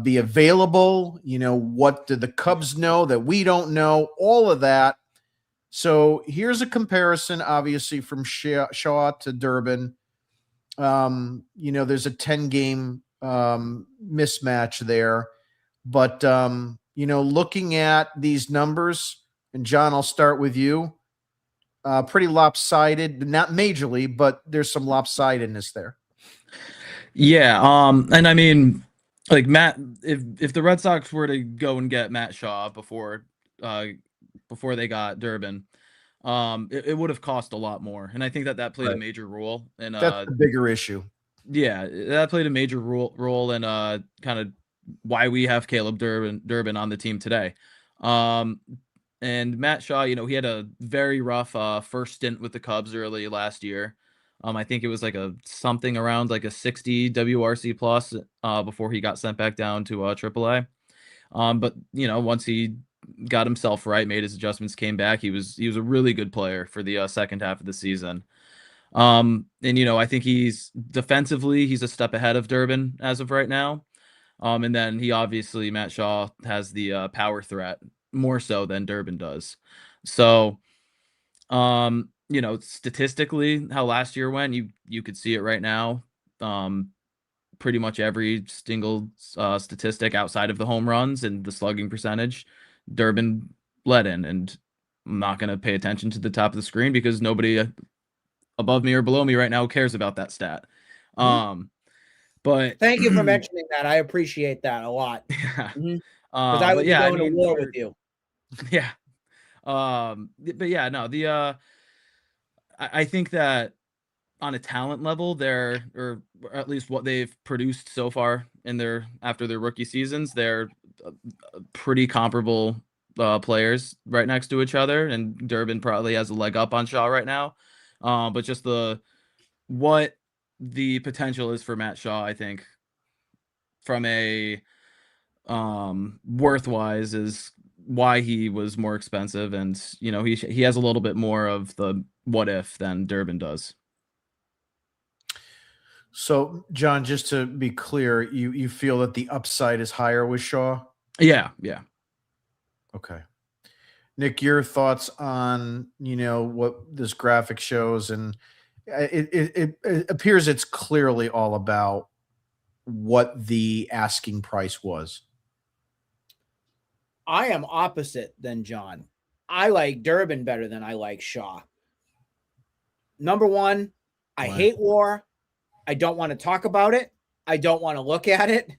be available? What do the Cubs know that we don't know? All of that. So here's a comparison, obviously, from Shaw to Durbin. There's a 10-game mismatch there. But, looking at these numbers, and John, I'll start with you. Pretty lopsided, not majorly, but there's some lopsidedness there. Yeah, and I mean, like, Matt, if the Red Sox were to go and get Matt Shaw before they got Durbin, it would have cost a lot more, and I think that played a major role. And that's the bigger issue. Yeah, that played a major role in kind of why we have Caleb Durbin on the team today. And Matt Shaw, he had a very rough first stint with the Cubs early last year. I think it was like something around like a 60 WRC plus before he got sent back down to AAA. But once he got himself right, made his adjustments, came back, he was a really good player for the second half of the season. And I think he's a step ahead of Durbin as of right now. And then Matt Shaw has the power threat more so than Durbin does. So, statistically, how last year went, you could see it right now. Pretty much every single statistic outside of the home runs and the slugging percentage, Durbin let in, and I'm not going to pay attention to the top of the screen because nobody above me or below me right now cares about that stat. But thank you for mentioning that. I appreciate that a lot. yeah. Because I would be going to war with you. Yeah. But yeah, no, I think that on a talent level, or at least what they've produced so far after their rookie seasons, they're pretty comparable players right next to each other, and Durbin probably has a leg up on Shaw right now. But just what the potential is for Matt Shaw, I think, from a worth-wise, is why he was more expensive, and he has a little bit more of the what if than Durbin does. So, John, just to be clear, you feel that the upside is higher with Shaw? Yeah. Okay. Nick, your thoughts on, what this graphic shows, and it appears it's clearly all about what the asking price was. I am opposite than John. I like Durbin better than I like Shaw. Number one, I hate war. I don't want to talk about it. I don't want to look at it.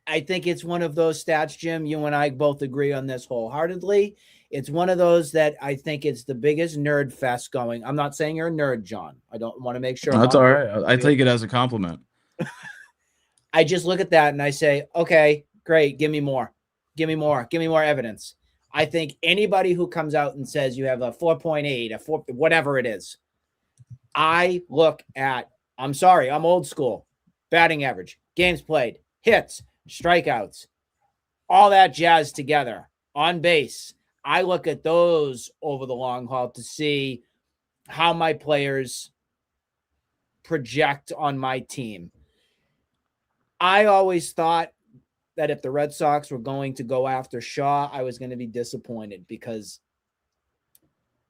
I think it's one of those stats, Jim, you and I both agree on this wholeheartedly. It's one of those that I think it's the biggest nerd fest going. I'm not saying you're a nerd, John. I don't want to make sure. That's all right. I take it as a compliment. I just look at that and I say, okay, great. Give me more. Give me more. Give me more evidence. I think anybody who comes out and says you have a 4.8, a 4, whatever it is, I look at, I'm sorry, I'm old school. Batting average, games played, hits, strikeouts, all that jazz together, on base. I look at those over the long haul to see how my players project on my team. I always thought that if the Red Sox were going to go after Shaw, I was going to be disappointed, because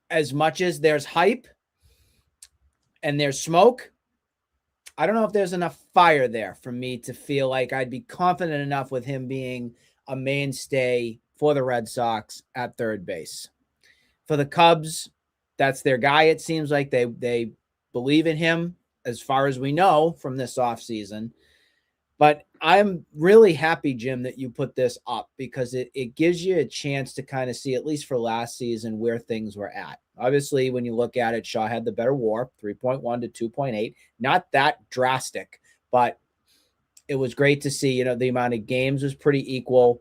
as much as there's hype and there's smoke, I don't know if there's enough fire there for me to feel like I'd be confident enough with him being a mainstay for the Red Sox at third base. For the Cubs, that's their guy. It seems like they believe in him, as far as we know from this offseason. But I'm really happy, Jim, that you put this up, because it gives you a chance to kind of see, at least for last season, where things were at. Obviously, when you look at it, Shaw had the better WAR, 3.1 to 2.8. Not that drastic, but it was great to see, the amount of games was pretty equal.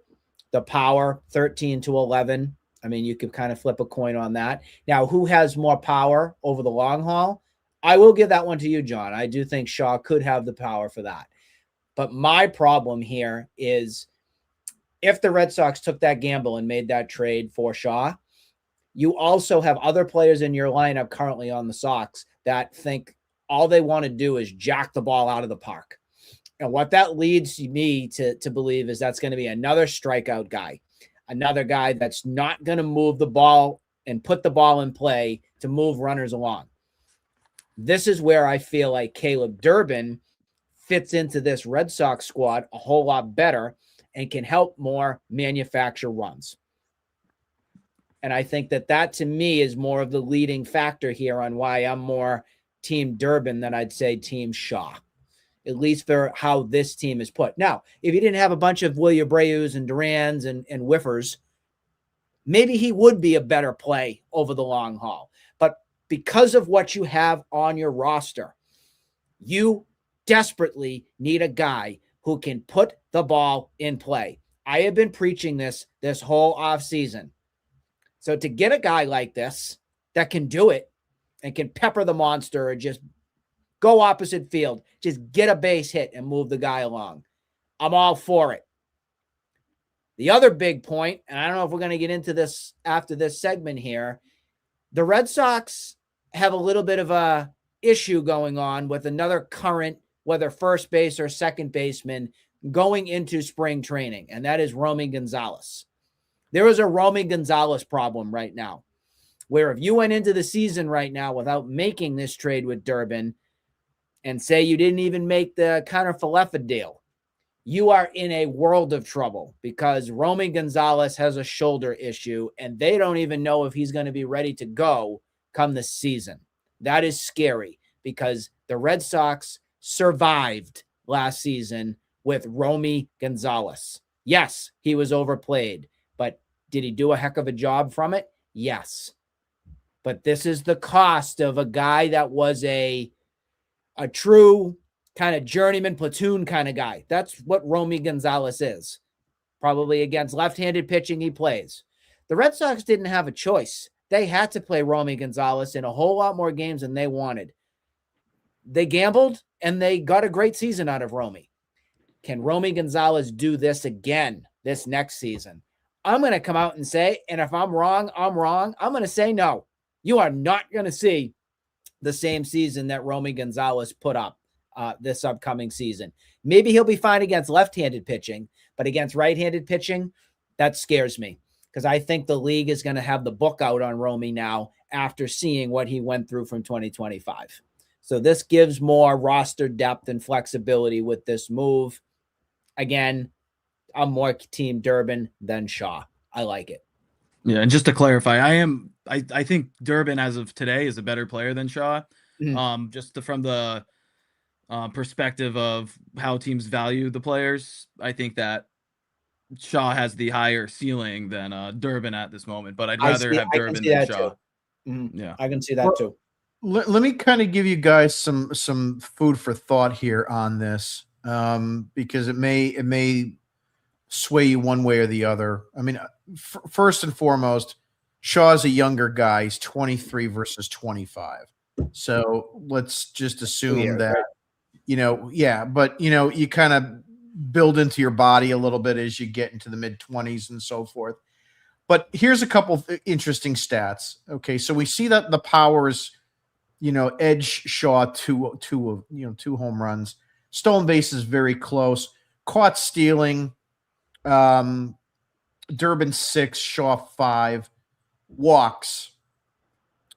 The power, 13 to 11. I mean, you could kind of flip a coin on that. Now, who has more power over the long haul? I will give that one to you, John. I do think Shaw could have the power for that. But my problem here is, if the Red Sox took that gamble and made that trade for Shaw, you also have other players in your lineup currently on the Sox that think all they want to do is jack the ball out of the park. And what that leads me to believe is that's going to be another strikeout guy, another guy that's not going to move the ball and put the ball in play to move runners along. This is where I feel like Caleb Durbin fits into this Red Sox squad a whole lot better and can help more manufacture runs. And I think that to me is more of the leading factor here on why I'm more team Durbin than I'd say team Shaw, at least for how this team is put. Now, if you didn't have a bunch of William Abreu's and Durans and Whiffers, maybe he would be a better play over the long haul. But because of what you have on your roster, you desperately need a guy who can put the ball in play. I have been preaching this whole offseason. So to get a guy like this that can do it and can pepper the monster or just go opposite field, just get a base hit and move the guy along, I'm all for it. The other big point, and I don't know if we're going to get into this after this segment here, the Red Sox have a little bit of a issue going on with another current, whether first base or second baseman, going into spring training, and that is Romy Gonzalez. There is a Romy Gonzalez problem right now, where if you went into the season right now without making this trade with Durbin, and say you didn't even make the Connor Falefa deal, you are in a world of trouble because Romy Gonzalez has a shoulder issue and they don't even know if he's going to be ready to go come this season. That is scary because the Red Sox survived last season with Romy Gonzalez. Yes, he was overplayed, but did he do a heck of a job from it? Yes. But this is the cost of a guy that was a true kind of journeyman platoon kind of guy. That's what Romy Gonzalez is. Probably against left-handed pitching he plays. The Red Sox didn't have a choice. They had to play Romy Gonzalez in a whole lot more games than they wanted. They gambled, and they got a great season out of Romy. Can Romy Gonzalez do this again this next season? I'm going to come out and say, and if I'm wrong, I'm wrong. I'm going to say no. You are not going to see the same season that Romy Gonzalez put up this upcoming season. Maybe he'll be fine against left-handed pitching, but against right-handed pitching, that scares me because I think the league is going to have the book out on Romy now after seeing what he went through from 2025. So this gives more roster depth and flexibility with this move. Again, I'm more team Durbin than Shaw. I like it. Yeah, and just to clarify, I think Durbin as of today is a better player than Shaw. Just from the perspective of how teams value the players, I think that Shaw has the higher ceiling than Durbin at this moment. But I'd rather have Durbin than Shaw. Yeah, I can see that too. Let me kind of give you guys some food for thought here on this, because it may sway you one way or the other. I mean, first and foremost, Shaw's a younger guy. He's 23 versus 25. So let's just assume that, but you kind of build into your body a little bit as you get into the mid 20s and so forth. But here's a couple of interesting stats. Okay. So we see that the Powers, edge Shaw two home runs. Stolen base is very close. Caught stealing, Durbin 6, Shaw 5. Walks,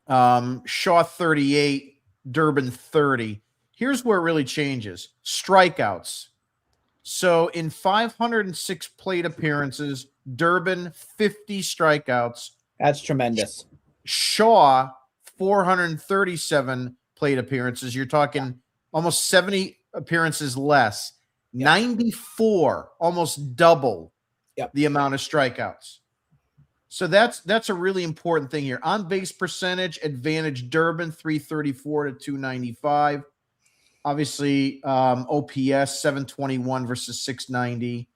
Shaw 38, Durbin 30. Here's where it really changes. Strikeouts. So in 506 plate appearances, Durbin 50 strikeouts. That's tremendous. Shaw 437 plate appearances. You're talking almost 70 appearances less. 94, almost double the amount of strikeouts. So that's a really important thing here. On base percentage advantage, Durbin 334 to 295. Obviously, OPS 721 versus 690.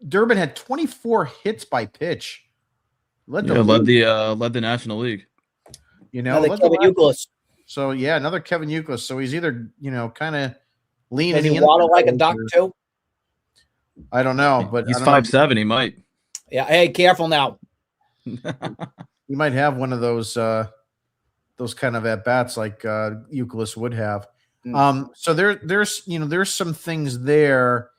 Durbin had 24 hits by pitch. Led the National League. Another Kevin Youkilis. So another Kevin Youkilis. So he's either kind of leaning. Does he waddle like a duck too? I don't know, but he's 5'7". He might. Yeah. Hey, careful now. You might have one of those kind of at bats like Youkilis would have. So there's some things there.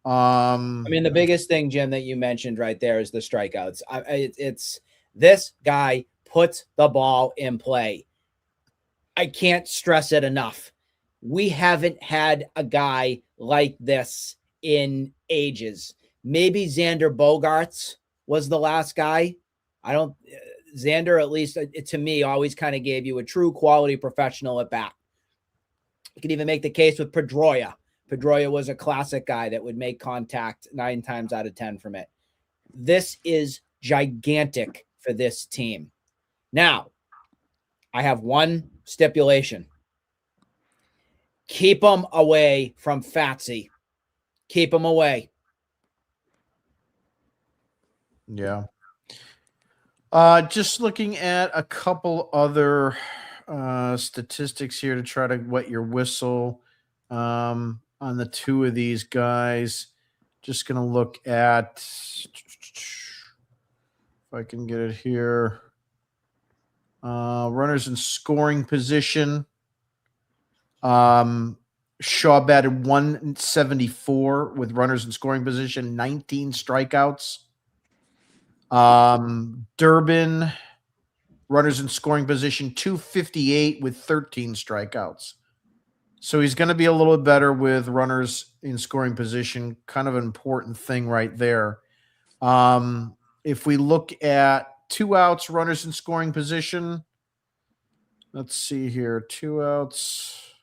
I mean, the biggest thing, Jim, that you mentioned right there is the strikeouts. It's this guy puts the ball in play. I can't stress it enough. We haven't had a guy like this in ages. Maybe Xander Bogaerts was the last guy. Xander, at least to me, always kind of gave you a true quality professional at bat. You could even make the case with Pedroia. Pedroia was a classic guy that would make contact 9 times out of 10 from it. This is gigantic for this team. Now, I have one stipulation. Keep them away from Fatsy. Keep them away. Yeah. Just looking at a couple other statistics here to try to wet your whistle on the two of these guys. Just going to look at, if I can get it here, runners in scoring position. Shaw batted 174 with runners in scoring position, 19 strikeouts. Durbin, runners in scoring position, 258 with 13 strikeouts. So he's going to be a little bit better with runners in scoring position. Kind of an important thing right there. If we look at 2 outs, runners in scoring position, let's see here. 2 outs.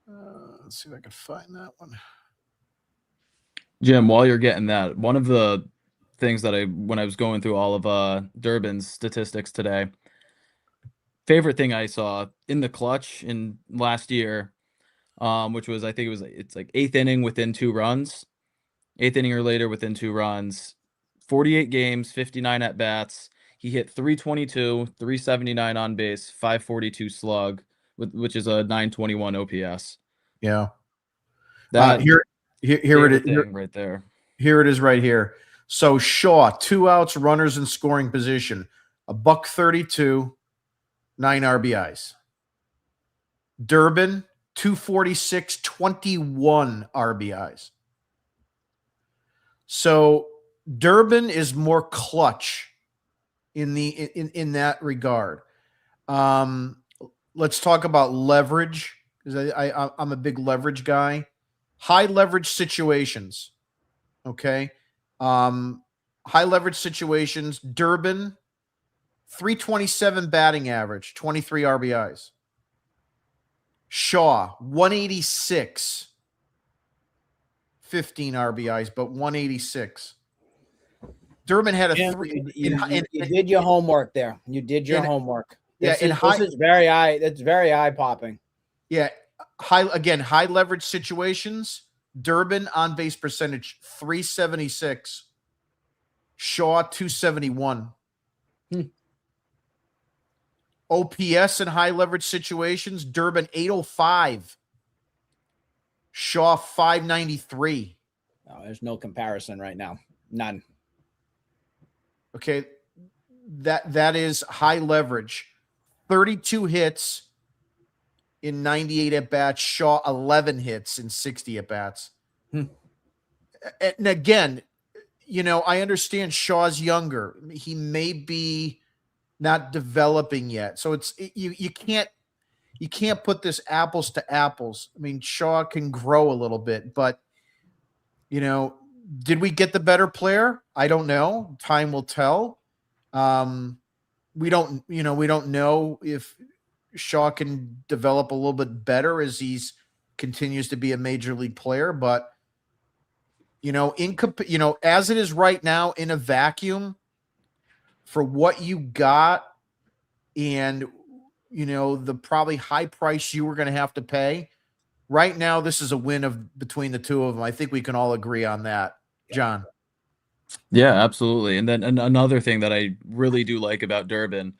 Let's see if I can find that one. Jim, while you're getting that, one of the things that when I was going through all of Durbin's statistics today, favorite thing I saw in the clutch in last year, which was, I think it's like 8th inning within 2 runs, 8th inning or later within 2 runs, 48 games, 59 at bats. He hit 322, 379 on base, 542 slug, which is a 921 OPS. Yeah. That here it is right there. Here it is right here. So Shaw, 2 outs, runners in scoring position, $132, 9 RBIs. Durbin, 246, 21 RBIs. So Durbin is more clutch in that regard. Let's talk about leverage, because I'm a big leverage guy. High leverage situations. Okay. High leverage situations. Durbin, 327 batting average, 23 RBIs. Shaw, 186, 15 RBIs, but 186. Durbin had a Jim, 3. You did your homework there. You did your homework. This is very eye. That's very eye popping. Yeah. High leverage situations. Durbin on base percentage 376. Shaw 271. OPS in high leverage situations. Durbin 805. Shaw 593. No, there's no comparison right now. None. Okay. That is high leverage. 32 hits in 98 at bats. Shaw 11 hits in 60 at bats. And again, I understand Shaw's younger. He may be not developing yet. So you can't put this apples to apples. I mean, Shaw can grow a little bit, but did we get the better player? I don't know. Time will tell. We don't know if Shaw can develop a little bit better as he's continues to be a major league player, but as it is right now in a vacuum for what you got and the probably high price you were going to have to pay right now, this is a win between the two of them. I think we can all agree on that, John. Yeah, absolutely. And then another thing that I really do like about Durbin,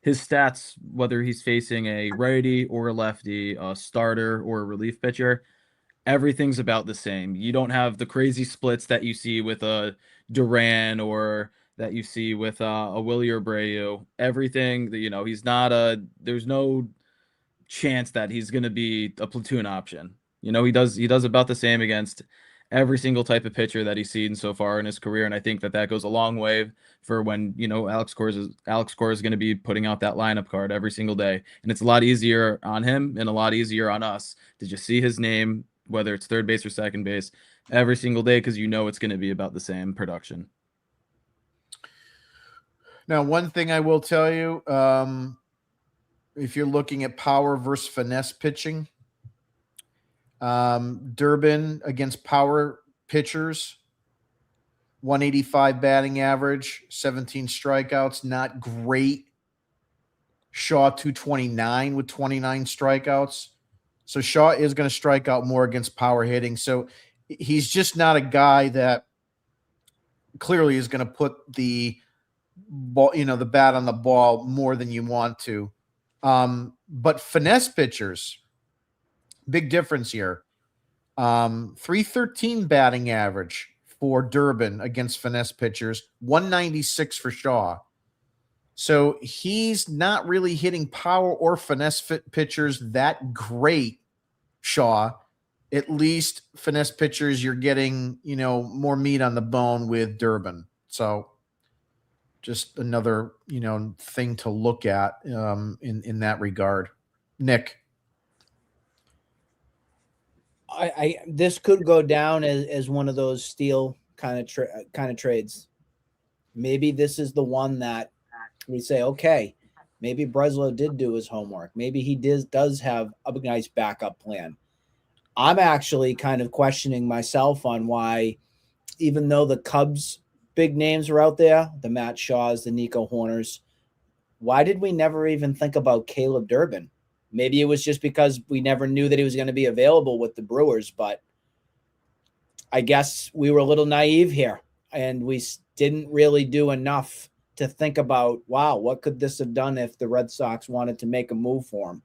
his stats, whether he's facing a righty or a lefty, a starter or a relief pitcher, everything's about the same. You don't have the crazy splits that you see with a Duran or that you see with a Willie Abreu. Everything that he's not there's no chance that he's going to be a platoon option. He does about the same against every single type of pitcher that he's seen so far in his career, and I think that goes a long way for when Alex Cora is going to be putting out that lineup card every single day, and it's a lot easier on him and a lot easier on us to just see his name, whether it's third base or second base, every single day, because it's going to be about the same production. Now, one thing I will tell you, if you're looking at power versus finesse pitching, Durbin against power pitchers, 185 batting average, 17 strikeouts, not great. Shaw 229 with 29 strikeouts. So Shaw is going to strike out more against power hitting. So he's just not a guy that clearly is going to put the ball, the bat on the ball more than you want to. But finesse pitchers, big difference here. 313 batting average for Durbin against finesse pitchers, 196 for Shaw. So he's not really hitting power or finesse pitchers that great, Shaw. At least finesse pitchers, you're getting, more meat on the bone with Durbin. So just another, thing to look at in that regard. Nick. I this could go down as one of those steal kind of trades. Maybe this is the one that we say, okay, maybe Breslow did do his homework. Maybe he does have a nice backup plan. I'm actually kind of questioning myself on why, even though the Cubs big names are out there, the Matt Shaws, the Nico Horners, why did we never even think about Caleb Durbin? Maybe it was just because we never knew that he was going to be available with the Brewers, but I guess we were a little naive here and we didn't really do enough to think about, wow, what could this have done if the Red Sox wanted to make a move for him?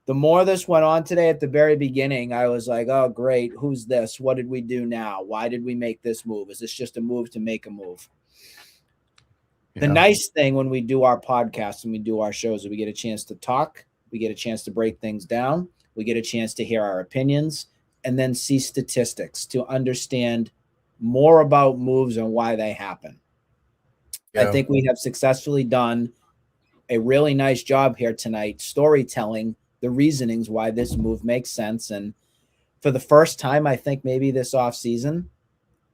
The more this went on today at the very beginning, I was like, oh, great. Who's this? What did we do now? Why did we make this move? Is this just a move to make a move? Yeah. The nice thing when we do our podcast and we do our shows is we get a chance to talk. We get a chance to break things down. We get a chance to hear our opinions and then see statistics to understand more about moves and why they happen. Yeah. I think we have successfully done a really nice job here tonight, storytelling the reasonings why this move makes sense. And for the first time, I think maybe this offseason,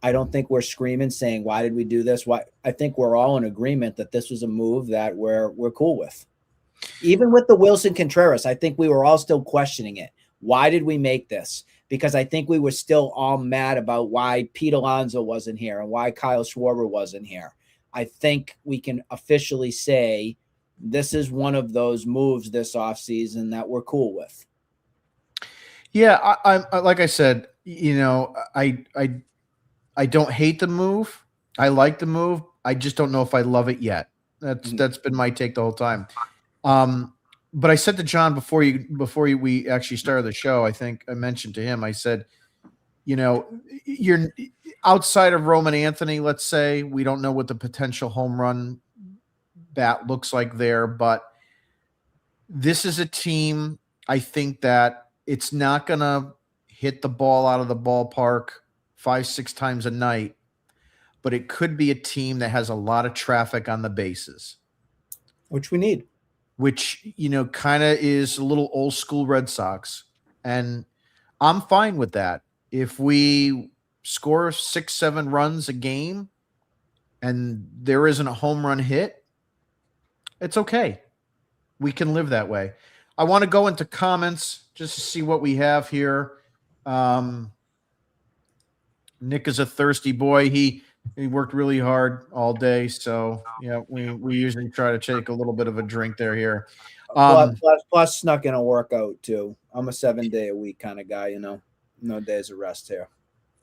I don't think we're screaming saying, why did we do this? Why? I think we're all in agreement that this was a move that we're cool with. Even with the Wilson Contreras, I think we were all still questioning it. Why did we make this? Because I think we were still all mad about why Pete Alonso wasn't here and why Kyle Schwarber wasn't here. I think we can officially say this is one of those moves this offseason that we're cool with. Yeah, I like I said, you know, I don't hate the move. I like the move. I just don't know if I love it yet. That's been my take the whole time. But I said to John before we actually started the show, I think I mentioned to him, I said, you know, you're outside of Roman Anthony, let's say, we don't know what the potential home run bat looks like there, but this is a team, I think, that it's not going to hit the ball out of the ballpark 5-6 times a night, but it could be a team that has a lot of traffic on the bases. Which we need. Which, you know, kind of is a little old school Red Sox. And I'm fine with that. If we score 6-7 runs a game and there isn't a home run hit, it's okay. We can live that way. I want to go into comments just to see what we have here. Nick is a thirsty boy. He worked really hard all day, so yeah, we usually try to take a little bit of a drink here. Plus snuck in a workout too. I'm a 7-day-a-week kind of guy, you know. No days of rest here.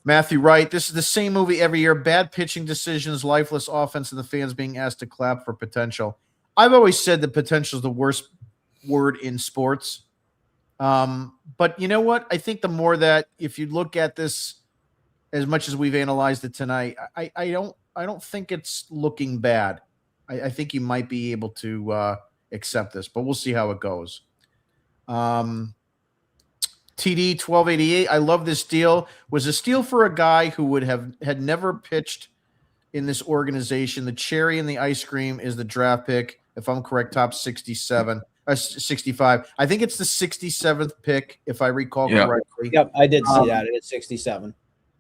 Matthew Wright, this is the same movie every year. Bad pitching decisions, lifeless offense, and the fans being asked to clap for potential. I've always said that potential is the worst word in sports. But you know what? I think the more that if you look at this, as much as we've analyzed it tonight, I don't think it's looking bad. I think you might be able to accept this, but we'll see how it goes. TD 1288. I love this deal. Was a steal for a guy who had never pitched in this organization. The cherry in the ice cream is the draft pick. If I'm correct, top 65. I think it's the 67th pick, if I recall correctly. Yep, I did see that. It's 67.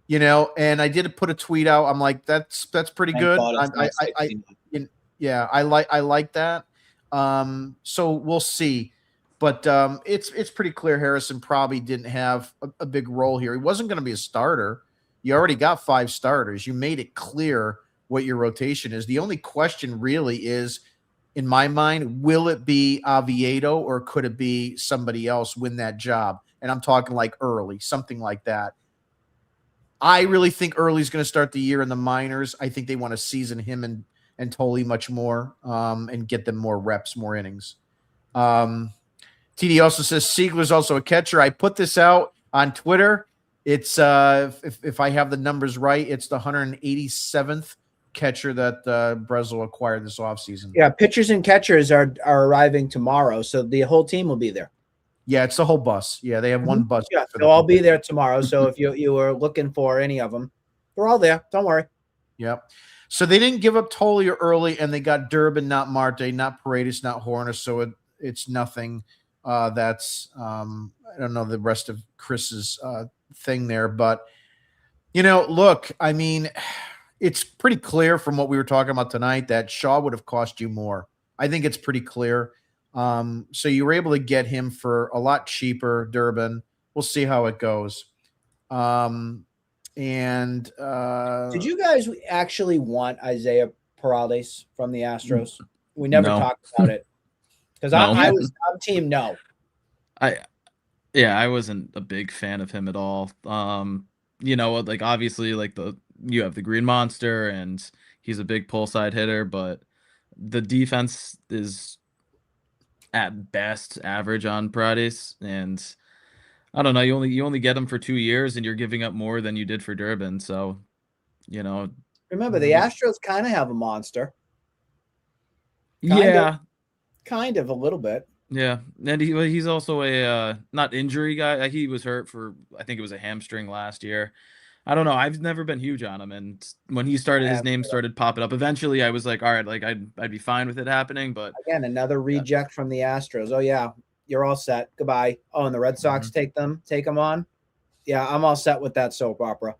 You know, and I did put a tweet out. I'm like, that's pretty good. I like that. So we'll see. But it's pretty clear Harrison probably didn't have a big role here. He wasn't going to be a starter. You already got 5 starters. You made it clear what your rotation is. The only question really is, in my mind, will it be Oviedo or could it be somebody else win that job? And I'm talking like Early, something like that. I really think Early's going to start the year in the minors. I think they want to season him and Tolley much more and get them more reps, more innings. TD also says Siegler's also a catcher. I put this out on Twitter. It's if I have the numbers right, it's the 187th catcher that Breslow acquired this offseason. Yeah, pitchers and catchers are arriving tomorrow, so the whole team will be there. Yeah, it's the whole bus. Yeah, they have one bus. Yeah, they'll all be there tomorrow. So if you were looking for any of them, they're all there. Don't worry. Yep. So they didn't give up Tolley or Early, and they got Durbin, not Marte, not Paredes, not Horner. So it's nothing. That's I don't know the rest of Chris's thing there. But, look, I mean, it's pretty clear from what we were talking about tonight that Shaw would have cost you more. I think it's pretty clear. So you were able to get him for a lot cheaper, Durbin. We'll see how it goes. Did you guys actually want Isaiah Perales from the Astros? We never talked about it because I was on team no. I wasn't a big fan of him at all. Like obviously, like you have the Green Monster, and he's a big pull side hitter, but the defense is at best average on Paredes, and I don't know. You only get him for 2 years, and you're giving up more than you did for Durbin. So, remember the Astros kind of have a monster. Kind of a little bit. Yeah, and he's also a not injury guy. He was hurt for, I think it was a hamstring last year. I don't know. I've never been huge on him, and when he started, his name started popping up. Eventually, I was like, all right, like I'd be fine with it happening. But again, another reject from the Astros. Oh yeah, you're all set. Goodbye. Oh, and the Red Sox take them on. Yeah, I'm all set with that soap opera.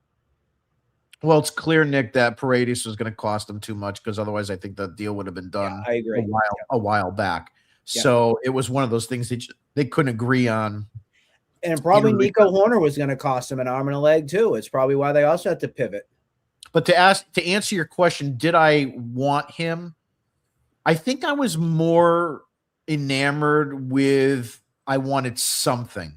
Well, it's clear, Nick, that Paredes was going to cost them too much because otherwise, I think the deal would have been done. I agree. A while back. Yeah. So it was one of those things that they couldn't agree on. And probably Nico Horner was going to cost him an arm and a leg too. It's probably why they also had to pivot. But to answer your question, did I want him? I think I was more enamored with I wanted something.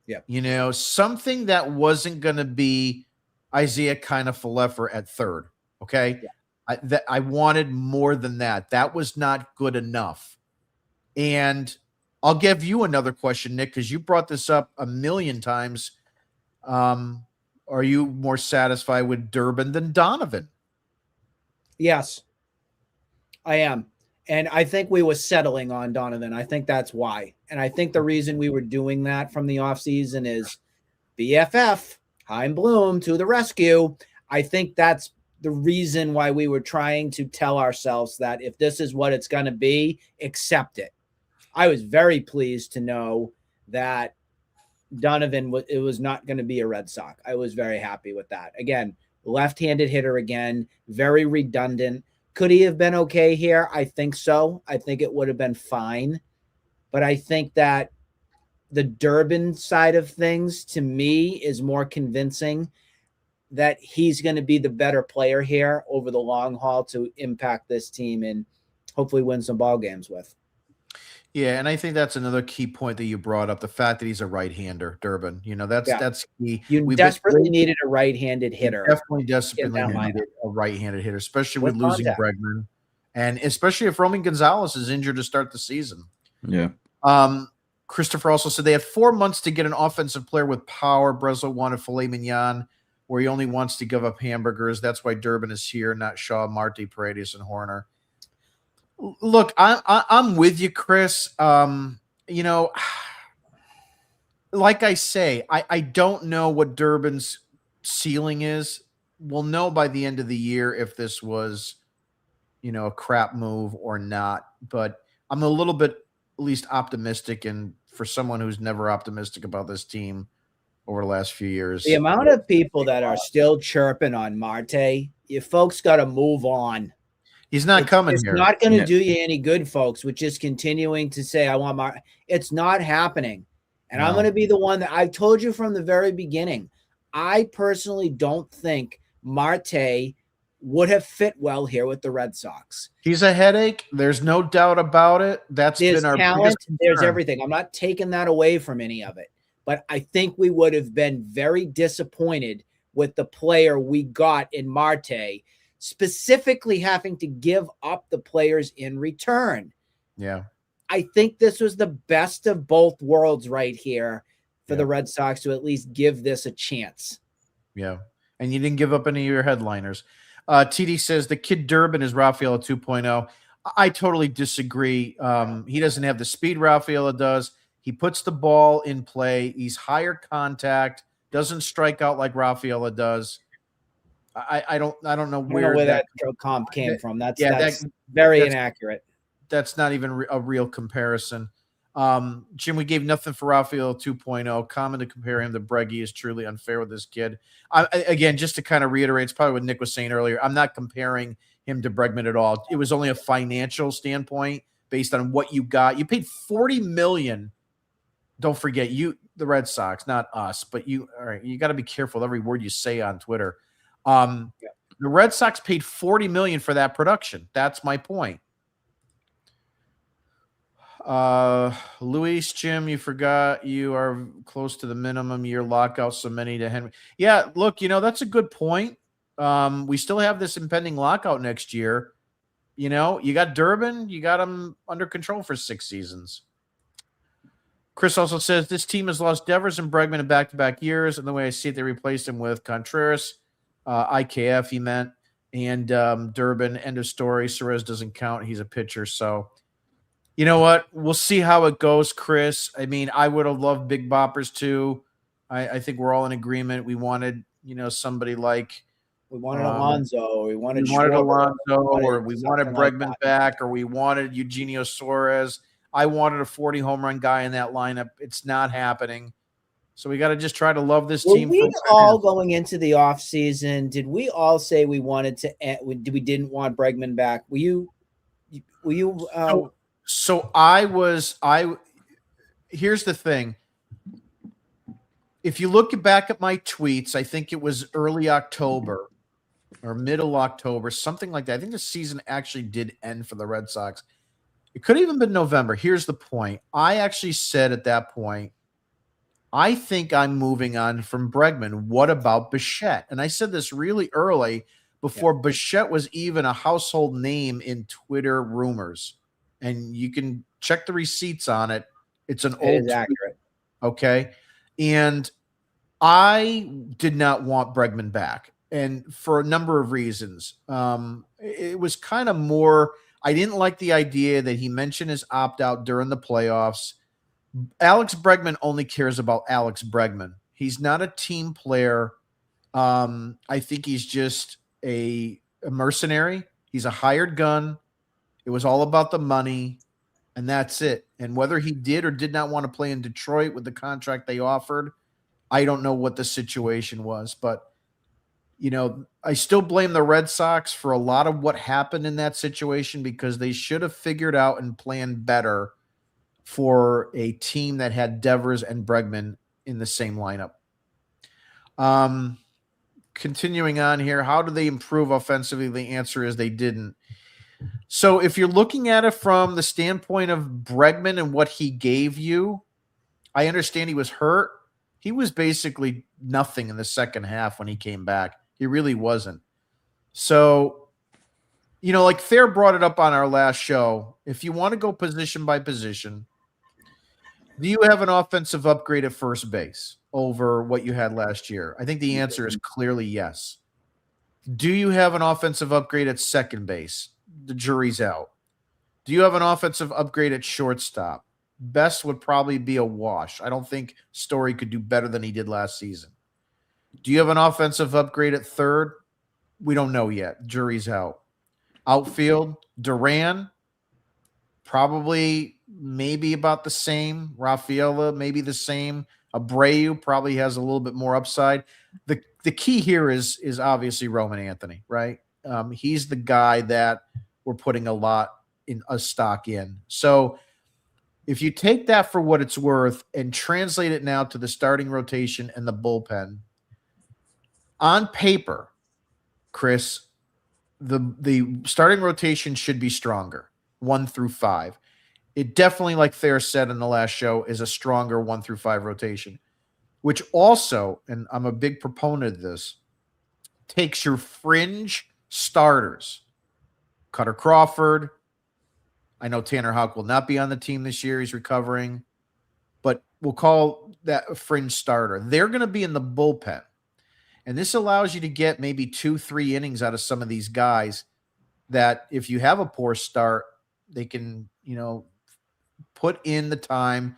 Yeah. Something that wasn't going to be Isaiah kind of Falefer at third. Okay. Yeah. I wanted more than that. That was not good enough. And I'll give you another question, Nick, because you brought this up a million times. Are you more satisfied with Durbin than Donovan? Yes, I am. And I think we were settling on Donovan. I think that's why. And I think the reason we were doing that from the offseason is BFF, Chaim Bloom to the rescue. I think that's the reason why we were trying to tell ourselves that if this is what it's going to be, accept it. I was very pleased to know that Donovan was not going to be a Red Sox. I was very happy with that. Again, left-handed hitter again, very redundant. Could he have been okay here? I think so. I think it would have been fine. But I think that the Durbin side of things, to me, is more convincing that he's going to be the better player here over the long haul to impact this team and hopefully win some ball games with. Yeah, and I think that's another key point that you brought up, the fact that he's a right-hander, Durbin. That's key. You desperately needed a right-handed hitter. Definitely desperately needed a right-handed hitter, especially with losing Bregman. And especially if Roman Gonzalez is injured to start the season. Yeah. Christopher also said they had 4 months to get an offensive player with power. Breslow wanted filet mignon, where he only wants to give up hamburgers. That's why Durbin is here, not Shaw, Marte, Paredes, and Horner. Look, I'm with you, Chris. Like I say, I don't know what Durbin's ceiling is. We'll know by the end of the year if this was, a crap move or not. But I'm a little bit at least optimistic, and for someone who's never optimistic about this team over the last few years. The amount of people that are still chirping on Marte, you folks got to move on. He's not coming here. It's not going to do you any good, folks, with just continuing to say, I want Marte. It's not happening. And I'm going to be the one that I've told you from the very beginning. I personally don't think Marte would have fit well here with the Red Sox. He's a headache. There's no doubt about it. There's been our talent. There's everything. I'm not taking that away from any of it. But I think we would have been very disappointed with the player we got in Marte, specifically having to give up the players in return. Yeah. I think this was the best of both worlds right here for the Red Sox to at least give this a chance. Yeah. And you didn't give up any of your headliners. TD says the kid Durbin is Rafaela 2.0. I totally disagree. He doesn't have the speed Rafaela does. He puts the ball in play. He's higher contact, doesn't strike out like Rafaela does. I don't know where that comp came from. That's very inaccurate. That's not even a real comparison. Jim, we gave nothing for Rafael 2.0. Common to compare him to Breggy is truly unfair with this kid. Again, just to kind of reiterate, it's probably what Nick was saying earlier. I'm not comparing him to Bregman at all. It was only a financial standpoint based on what you got. You paid $40 million. Don't forget, the Red Sox, not us, but you. All right, you got to be careful with every word you say on Twitter. The Red Sox paid $40 million for that production. That's my point. Luis, Jim, you forgot you are close to the minimum year lockout. So many to Henry. Yeah, look, that's a good point. We still have this impending lockout next year. You got Durbin, you got him under control for 6 seasons. Chris also says this team has lost Devers and Bregman in back-to-back years, and the way I see it, they replaced him with Contreras, IKF, he meant, and Durbin. End of story. Suarez doesn't count. He's a pitcher, so. You know what? We'll see how it goes, Chris. I mean, I would have loved big boppers too. I think we're all in agreement. We wanted, somebody like we wanted Alonso, or we wanted Alonso, or we wanted Bregman back, or we wanted Eugenio Suarez. I wanted a 40 home run guy in that lineup. It's not happening. So we got to just try to love this team. We all going into the offseason, did we all say we wanted to? We didn't want Bregman back? Were you? So here's the thing. If you look back at my tweets, I think it was early October or middle October, something like that. I think the season actually did end for the Red Sox. It could have even been November. Here's the point. I actually said at that point, I think I'm moving on from Bregman. What about Bichette? And I said this really early before Bichette was even a household name in Twitter rumors. And you can check the receipts on it. It's an old accurate. Okay. And I did not want Bregman back. And for a number of reasons. It was kind of more, I didn't like the idea that he mentioned his opt-out during the playoffs. Alex Bregman only cares about Alex Bregman. He's not a team player. I think he's just a mercenary. He's a hired gun. It was all about the money, and that's it. And whether he did or did not want to play in Detroit with the contract they offered, I don't know what the situation was. But, I still blame the Red Sox for a lot of what happened in that situation because they should have figured out and planned better for a team that had Devers and Bregman in the same lineup. Continuing on here, how do they improve offensively? The answer is they didn't. So if you're looking at it from the standpoint of Bregman and what he gave you, I understand he was hurt. He was basically nothing in the second half when he came back. He really wasn't. So, like Thayer brought it up on our last show. If you want to go position by position, do you have an offensive upgrade at first base over what you had last year? I think the answer is clearly yes. Do you have an offensive upgrade at second base? The jury's out. Do you have an offensive upgrade at shortstop? Best would probably be a wash. I don't think Story could do better than he did last season. Do you have an offensive upgrade at third? We don't know yet. Jury's out. Outfield, Duran, probably maybe about the same. Rafaela, maybe the same. Abreu probably has a little bit more upside. The key here is obviously Roman Anthony, right? He's the guy that we're putting a lot in a stock in. So if you take that for what it's worth and translate it now to the starting rotation and the bullpen, on paper, Chris, the starting rotation should be stronger, 1 through 5. It definitely, like Thayer said in the last show, is a stronger 1 through 5 rotation, which also, and I'm a big proponent of this, takes your fringe starters. Cutter Crawford. I know Tanner Houck will not be on the team this year. He's recovering. But we'll call that a fringe starter. They're going to be in the bullpen. And this allows you to get maybe 2-3 innings out of some of these guys that if you have a poor start, they can, put in the time,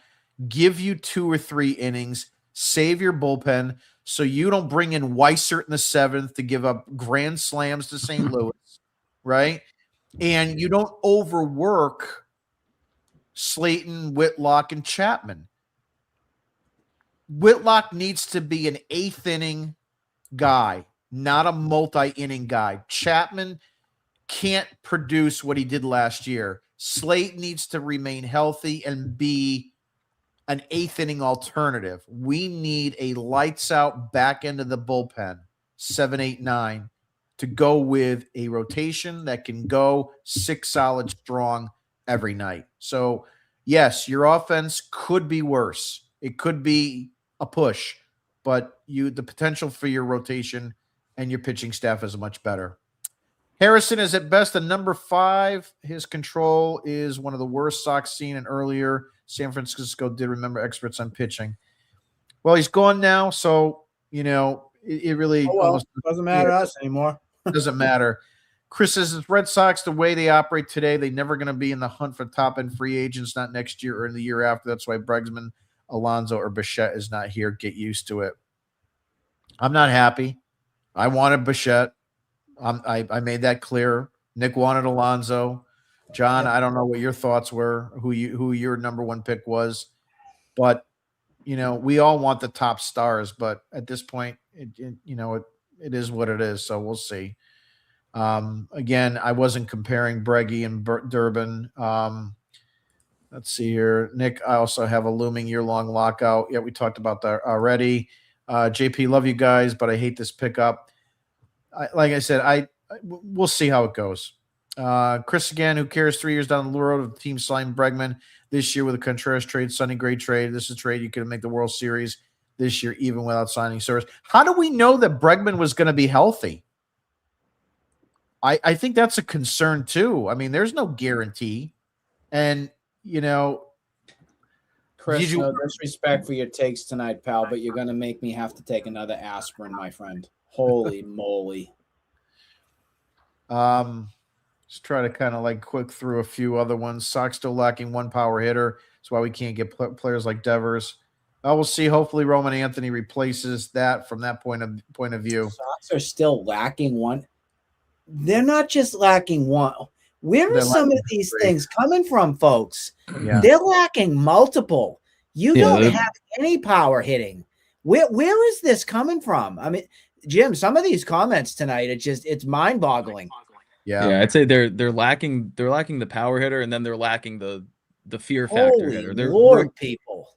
give you 2 or 3 innings, save your bullpen so you don't bring in Weissert in the 7th to give up grand slams to St. Louis, right? And you don't overwork Slayton, Whitlock, and Chapman. Whitlock needs to be an 8th inning guy, not a multi-inning guy. Chapman can't produce what he did last year. Slate needs to remain healthy and be an 8th inning alternative. We need a lights out back end of the bullpen, 7, 8, 9, to go with a rotation that can go 6 solid strong every night. So, yes, your offense could be worse. It could be a push, but the potential for your rotation and your pitching staff is much better. Harrison is at best a number 5. His control is one of the worst Sox seen in earlier. San Francisco did remember experts on pitching. Well, he's gone now, so it really almost doesn't matter to us anymore. Doesn't matter. Chris says, Red Sox, the way they operate today, they're never going to be in the hunt for top-end free agents, not next year or in the year after. That's why Bregman, Alonso, or Bichette is not here. Get used to it. I'm not happy. I wanted Bichette. I made that clear. Nick wanted Alonso. John, I don't know what your thoughts were, who your number 1 pick was, but we all want the top stars. But at this point, it is what it is. So we'll see. Again, I wasn't comparing Breggy and Durbin. Let's see here, Nick. I also have a looming year-long lockout. Yeah, we talked about that already. JP, love you guys, but I hate this pickup. Like I said, we'll see how it goes. Chris again, who cares? 3 years down the road of the team signed Bregman this year with a Contreras trade, Sonny Gray trade. This is a trade you could make the World Series this year, even without signing Service. How do we know that Bregman was going to be healthy? I think that's a concern too. I mean, there's no guarantee. And, Chris, no disrespect for your takes tonight, pal, but you're going to make me have to take another aspirin, my friend. Holy moly. Just try to kind of quick through a few other ones. Sox still lacking 1 power hitter. That's why we can't get players like Devers. We'll see. Hopefully Roman Anthony replaces that from that point of view. Sox are still lacking 1. They're not just lacking 1. Where are some of these things coming from, folks? Yeah. They're lacking multiple. You don't have any power hitting. Where is this coming from? I mean, Jim, some of these comments tonight, it's mind-boggling. Yeah, I'd say they're lacking the power hitter, and then they're lacking the fear factor hitter. They're Lord, people.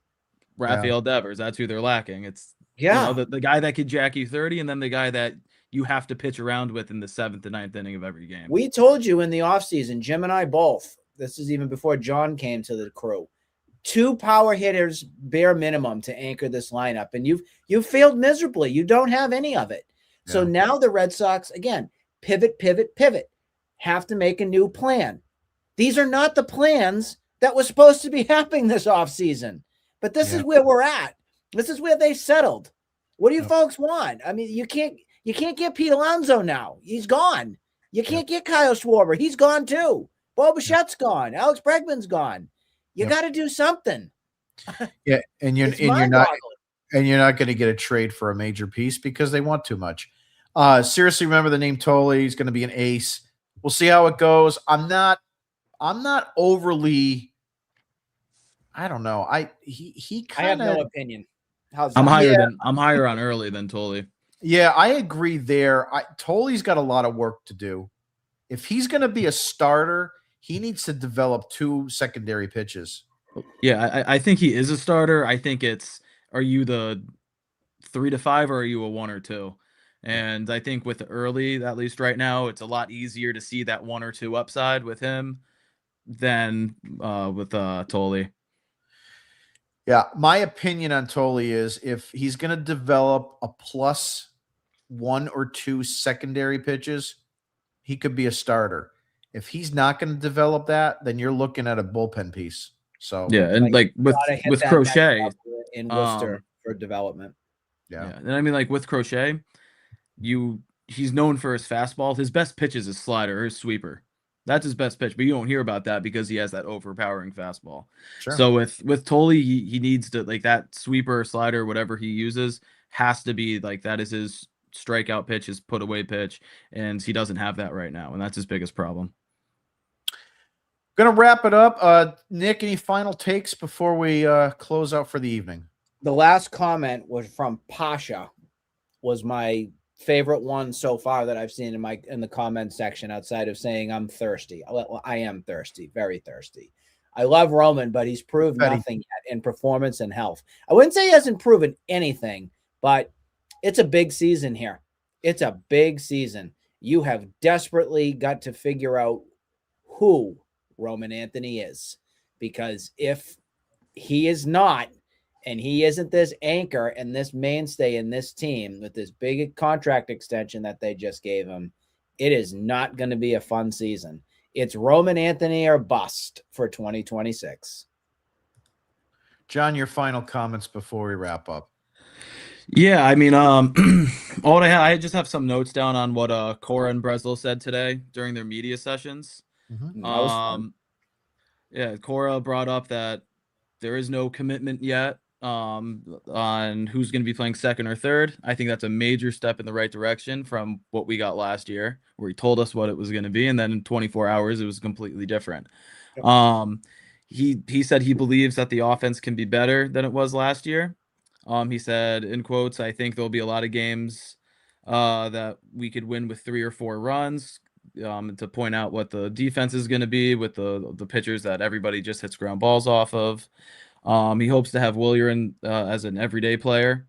Rafael Devers, that's who they're lacking. It's the guy that could jack you 30, and then the guy that you have to pitch around with in the 7th and 9th inning of every game. We told you in the offseason, Jim and I both, this is even before John came to the crew, 2 power hitters bare minimum to anchor this lineup, and you've failed miserably. You don't have any of it. Yeah. So now the Red Sox, again, pivot, have to make a new plan. These are not the plans that was supposed to be happening this offseason, but this is where we're at. This is where they settled. What do you folks want? I mean, you can't get Pete Alonso now. He's gone. You can't get Kyle Schwarber. He's gone too. Bo Bichette's gone. Alex Bregman's gone. You got to do something. Yeah, and you're not going to get a trade for a major piece because they want too much. Seriously, remember the name Tolle. He's going to be an ace. We'll see how it goes. I'm not overly. I don't know. He kind of. I have no opinion. I'm higher on early than Tolle. Yeah, I agree there. Tolle's got a lot of work to do. If he's going to be a starter, he needs to develop 2 secondary pitches. Yeah, I think he is a starter. I think are you the 3 to 5 or are you a 1 or 2? And I think with early, at least right now, it's a lot easier to see that 1 or 2 upside with him than with Tolle. Yeah, my opinion on Tolle is if he's going to develop a plus 1 or 2 secondary pitches, he could be a starter. If he's not going to develop that, then you're looking at a bullpen piece. So yeah, and with Crochet in Worcester for development. Yeah, and I mean with Crochet, he's known for his fastball. His best pitch is his slider or his sweeper. That's his best pitch, but you don't hear about that because he has that overpowering fastball. Sure. So with Tolle, he needs to that sweeper, slider, whatever he uses has to be that is his strikeout pitch, his put away pitch, and he doesn't have that right now, and that's his biggest problem. Gonna wrap it up. Nick, any final takes before we close out for the evening? The last comment was from Pasha, was my favorite one so far that I've seen in the comment section, outside of saying I'm thirsty. I am thirsty, very thirsty. I love Roman, but he's proved nothing yet in performance and health. I wouldn't say he hasn't proven anything, but it's a big season here. It's a big season. You have desperately got to figure out who Roman Anthony is, because if he is not, and he isn't this anchor and this mainstay in this team with this big contract extension that they just gave him, it is not going to be a fun season. It's Roman Anthony or bust for 2026. John, your final comments before we wrap up. Yeah, I mean, I just have some notes down on what Cora and Breslow said today during their media sessions. Mm-hmm. That was fun. Yeah, Cora brought up that there is no commitment yet on who's going to be playing second or third. I think that's a major step in the right direction from what we got last year, where he told us what it was going to be, and then in 24 hours it was completely different. Yep. He said he believes that the offense can be better than it was last year. He said, in quotes, I think there'll be a lot of games that we could win with 3 or 4 runs. To point out what the defense is going to be with the pitchers that everybody just hits ground balls off of. He hopes to have Willian as an everyday player.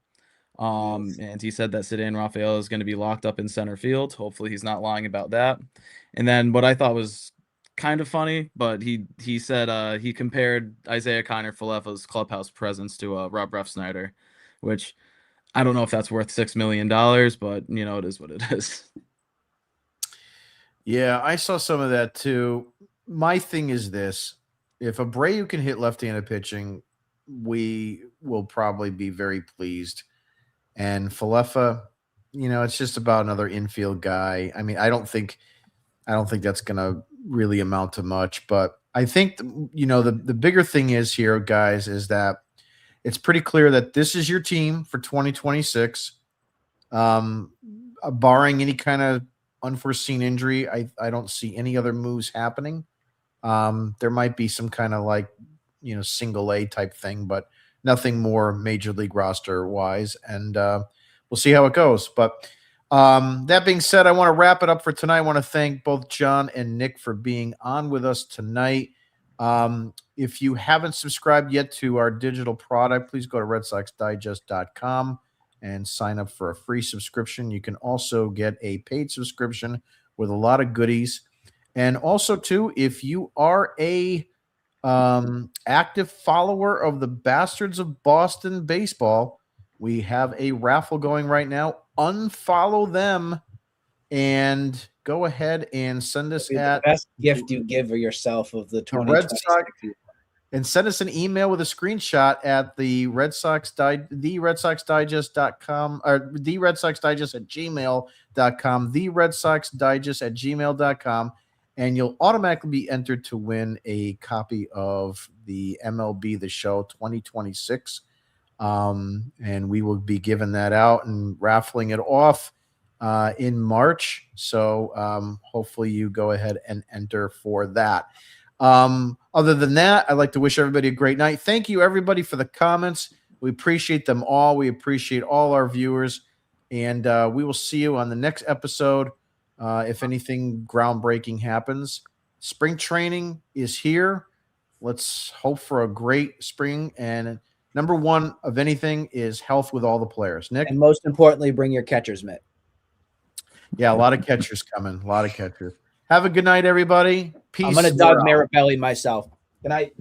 And he said that Ceddanne Rafael is going to be locked up in center field. Hopefully he's not lying about that. And then what I thought was kind of funny, but he said he compared Isaiah Kiner-Falefa's clubhouse presence to Rob Refsnyder, which I don't know if that's worth $6 million, but it is what it is. Yeah, I saw some of that too. My thing is this: if Abreu can hit left-handed pitching, we will probably be very pleased. And Falefa, it's just about another infield guy. I mean, I don't think that's going to really amount to much. But I think the bigger thing is here, guys, is that it's pretty clear that this is your team for 2026. Barring any kind of unforeseen injury, I don't see any other moves happening. There might be some kind of single A type thing, but nothing more major league roster wise. And we'll see how it goes. But that being said, I want to wrap it up for tonight. I want to thank both John and Nick for being on with us tonight. If you haven't subscribed yet to our digital product, please go to RedSoxDigest.com and sign up for a free subscription. You can also get a paid subscription with a lot of goodies. And also, too, if you are a active follower of the Bastards of Boston baseball, we have a raffle going right now. Unfollow them and go ahead and send us the best gift you give yourself of the 2026. And send us an email with a screenshot at the Red Sox Digest.com or the Red Sox Digest at gmail.com, the Red Sox Digest at gmail.com, and you'll automatically be entered to win a copy of the MLB The Show 2026. And we will be giving that out and raffling it off in March. So hopefully you go ahead and enter for that. Other than that, I'd like to wish everybody a great night. Thank you, everybody, for the comments. We appreciate them all. We appreciate all our viewers. And we will see you on the next episode if anything groundbreaking happens. Spring training is here. Let's hope for a great spring. And number one of anything is health with all the players. Nick? And most importantly, bring your catcher's mitt. Yeah, a lot of catchers coming. A lot of catchers. Have a good night, everybody. Peace. I'm going to Doug Mirabelli myself. Good night.